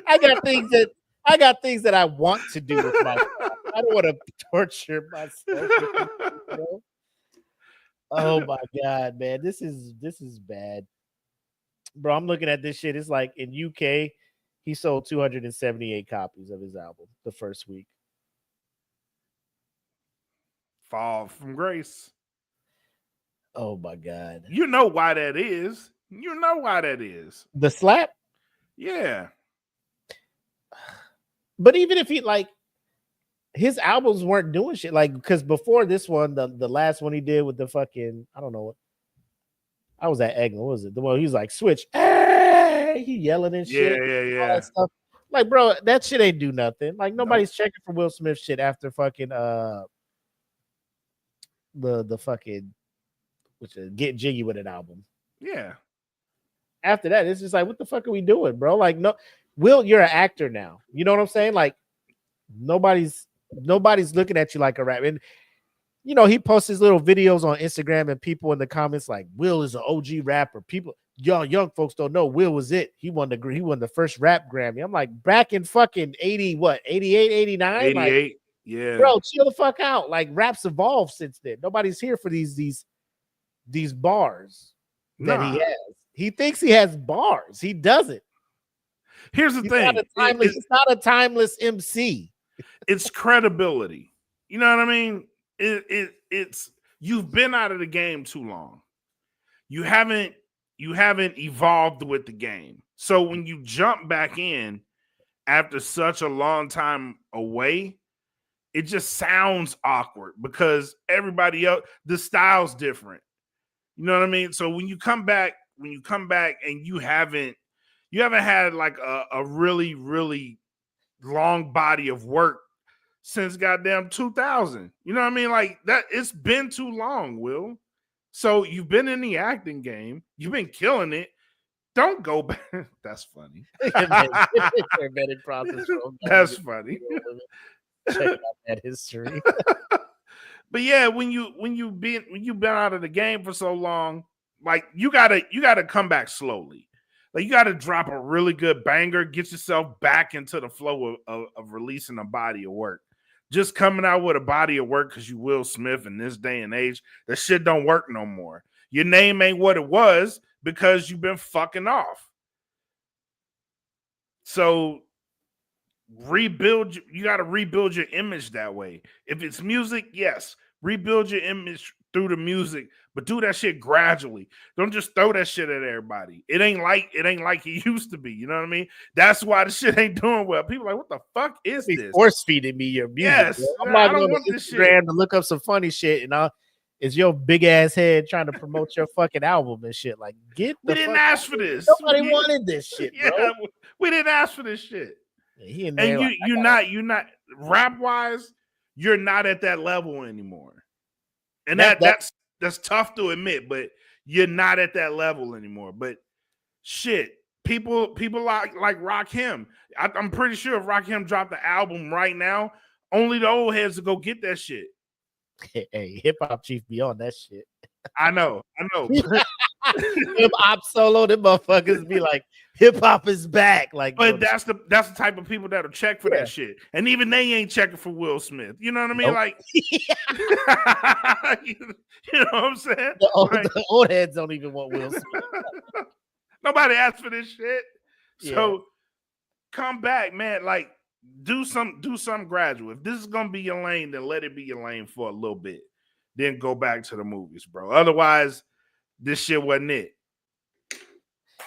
I got things that I want to do with my time. I don't want to torture myself. Oh my God, man. This is bad. Bro, I'm looking at this shit. It's like in UK, he sold 278 copies of his album the first week. Fall from grace. Oh my God. You know why that is. The slap? Yeah. But even if he like his albums weren't doing shit, like because before this one, the last one he did with the fucking, I don't know what. I was at Egg. What was it? The one he was like, switch. Hey! He yelling and shit. Yeah. All that stuff. Like, bro, that shit ain't do nothing. Like, nobody's checking for Will Smith shit after fucking the fucking which is Get Jiggy with an album. Yeah. After that, it's just like, what the fuck are we doing, bro? Like, no, Will, you're an actor now. You know what I'm saying? Like, nobody's looking at you like a rap. And you know, he posts his little videos on Instagram and people in the comments like, Will is an OG rapper. People, y'all young folks don't know Will was it. He won the first rap Grammy. I'm like, back in fucking 88, 89? 88. Like, yeah. Bro, chill the fuck out. Like, rap's evolved since then. Nobody's here for these bars. that he has. He thinks he has bars. He doesn't. Here's the thing. He's not a timeless MC. It's credibility. You know what I mean? It's you've been out of the game too long. You haven't evolved with the game. So when you jump back in after such a long time away, it just sounds awkward because everybody else, the style's different. You know what I mean? So when you come back and you haven't had like a really, really long body of work since goddamn 2000. You know what I mean? Like that, it's been too long, Will. So you've been in the acting game. You've been killing it. Don't go back. That's funny. That's funny. Check out that history. But yeah, when you've been out of the game for so long, like you gotta come back slowly. Like you gotta drop a really good banger, get yourself back into the flow of releasing a body of work. Just coming out with a body of work because you Will Smith in this day and age, that shit don't work no more. Your name ain't what it was because you've been fucking off. So you got to rebuild your image that way. If it's music, yes, rebuild your image through the music, but do that shit gradually. Don't just throw that shit at everybody. It ain't like it used to be. You know what I mean? That's why the shit ain't doing well. People are like, what the fuck is this? Force feeding me your music. Yes, I'm not going to Instagram to look up some funny shit, and it's your big ass head trying to promote your fucking album and shit. Like, we didn't ask for this. Nobody wanted this shit, bro. We didn't ask for this shit. Yeah, and you're not rap wise, you're not at that level anymore. And that's tough to admit, but you're not at that level anymore. But shit, people like Rakim. I'm pretty sure if Rakim dropped the album right now, only the old heads will go get that shit. Hey, Hip Hop Chief be on that shit. I know. Hip Hop solo, them motherfuckers be like, hip hop is back. Like, but that's the type of people that'll check for that shit. And even they ain't checking for Will Smith. You know what I mean? Like, you know what I'm saying? The old heads don't even want Will Smith. Nobody asked for this shit. So come back, man. Like, do something gradual. If this is gonna be your lane, then let it be your lane for a little bit. Then go back to the movies, bro. Otherwise, this shit wasn't it.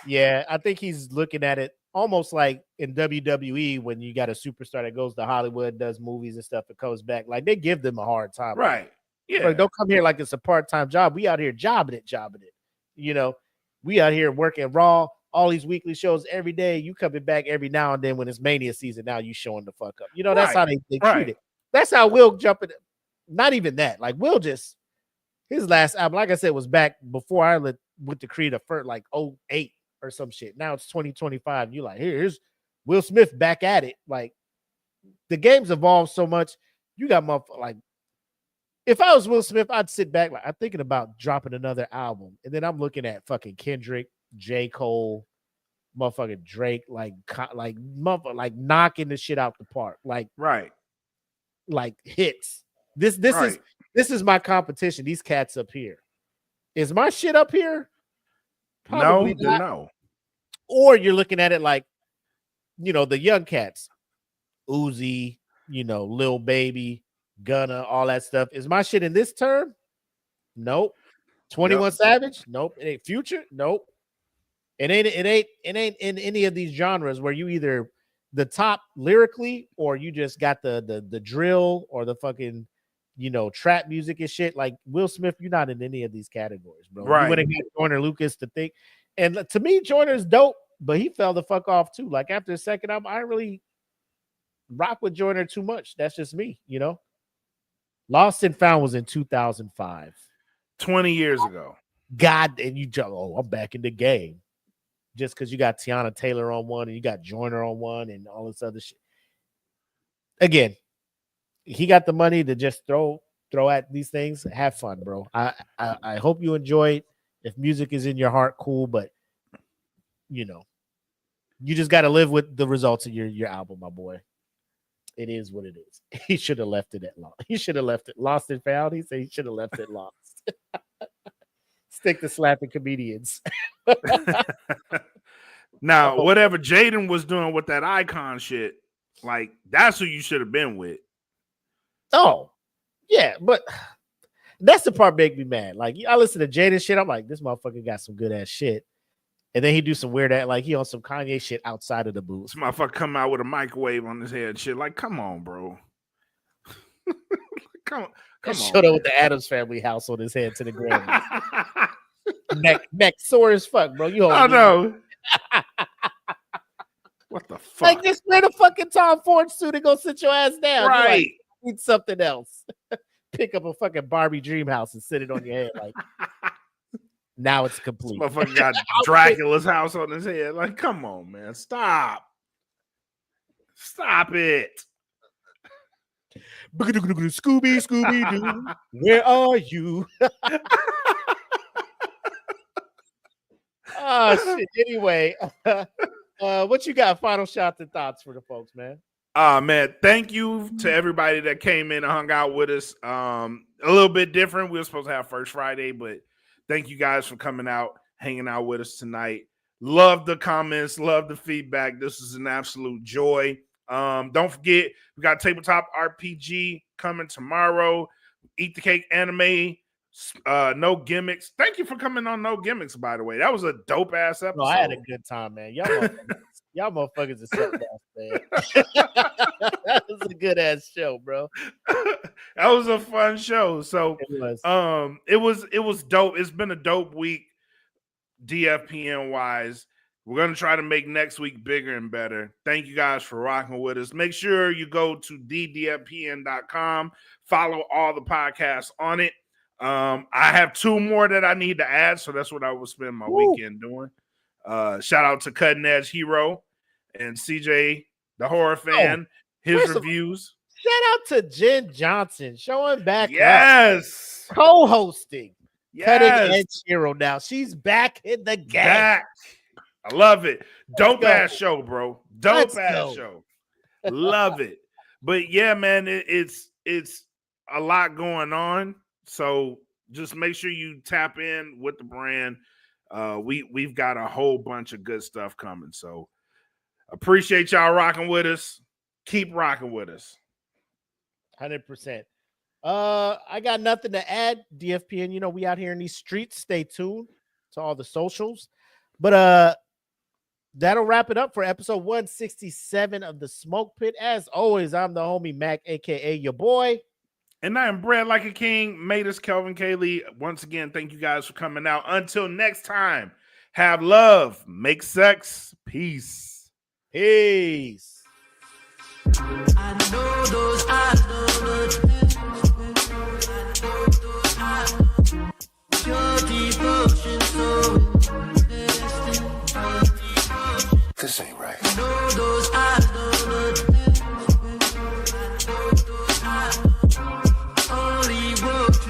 Yeah, I think he's looking at it almost like in WWE when you got a superstar that goes to Hollywood, does movies and stuff, and comes back. Like, they give them a hard time. Right. Yeah. Like, don't come here like it's a part-time job. We out here jobbing it. You know, we out here working Raw, all these weekly shows every day. You coming back every now and then when it's Mania season. Now you showing the fuck up. You know, that's how they treat it. That's how Will jump in. Not even that. Like, Will just, his last album, like I said, was back before I went to create a first, like 08 or some shit. Now it's 2025. You like, here's Will Smith back at it. Like, the game's evolved so much. You got like, if I was Will Smith, I'd sit back. Like, I'm thinking about dropping another album, and then I'm looking at fucking Kendrick, J. Cole, motherfucking Drake, like knocking the shit out the park, like hits. This is my competition. These cats up here. Is my shit up here? Probably not. No. Or you're looking at it like, you know, the young cats, Uzi, you know, Lil Baby, Gunna, all that stuff. Is my shit in this term? Nope. 21 Savage? Nope. It ain't Future? Nope. It ain't in any of these genres where you either the top lyrically or you just got the drill or the fucking, you know, trap music and shit. Like, Will Smith, you're not in any of these categories, bro. Right. You would have got Joyner Lucas to think. And to me, Joyner's dope, but he fell the fuck off too. Like, after the second album, I didn't really rock with Joyner too much. That's just me, you know. Lost and Found was in 2005. 20 years ago. God, and you just, I'm back in the game. Just because you got Tiana Taylor on one and you got Joyner on one and all this other shit. Again, he got the money to just throw at these things. Have fun, bro. I hope you enjoy it. If music is in your heart, cool. But, you know, you just got to live with the results of your album, my boy. It is what it is. He should have left it at lost. He should have left it lost and found. He said he should have left it lost. Stick to slapping comedians. Now, whatever Jaden was doing with that icon shit, like that's who you should have been with. Oh, yeah, but that's the part make me mad. Like I listen to Jaden shit, I'm like, this motherfucker got some good ass shit. And then he do some weird ass, like he on some Kanye shit outside of the booth. This motherfucker come out with a microwave on his head and shit. Like, come on, bro. come on. Showed up with the Addams Family house on his head to the ground. neck sore as fuck, bro. You I know. What the fuck? Like just wear the fucking Tom Ford suit and go sit your ass down. Right. Like, eat something else. Pick up a fucking Barbie dream house and sit it on your head. Like now it's complete. This motherfucker got Dracula's house on his head. Like, come on, man. Stop it. Scooby-Doo, where are you? Oh shit. Anyway, what you got? Final shots and thoughts for the folks, man. Man, thank you to everybody that came in and hung out with us. A little bit different. We were supposed to have First Friday, but thank you guys for coming out, hanging out with us tonight. Love the comments, love the feedback. This is an absolute joy. Don't forget, we got Tabletop RPG coming tomorrow. Eat the Cake Anime. No Gimmicks. Thank you for coming on No Gimmicks, by the way. That was a dope ass episode. No, I had a good time, man. Y'all motherfuckers are something else, man. That was a good ass show, bro. That was a fun show. So it was dope. It's been a dope week, DFPN wise. We're gonna try to make next week bigger and better. Thank you guys for rocking with us. Make sure you go to ddfpn.com, follow all the podcasts on it. I have 2 more that I need to add, so that's what I will spend my weekend doing. Shout out to Cutting Edge Hero and CJ, the horror fan, his reviews. Shout out to Jen Johnson showing back up. Co-hosting. Yes. Cutting Edge Hero now. She's back in the game. I love it. Dope ass show, bro. Dope ass show. Love it. But yeah, man, it's a lot going on. So just make sure you tap in with the brand. We've got a whole bunch of good stuff coming. So appreciate y'all rocking with us. Keep rocking with us. 100%. I got nothing to add. DFPN, you know, we out here in these streets. Stay tuned to all the socials. But that'll wrap it up for episode 167 of the Smoke Pit. As always, I'm the homie Mac, aka your boy. And I am bred like a king. Matus Kelvin Kaylee. Once again, thank you guys for coming out. Until next time, have love, make sex, peace. Peace. I know those your devotion, so this ain't right.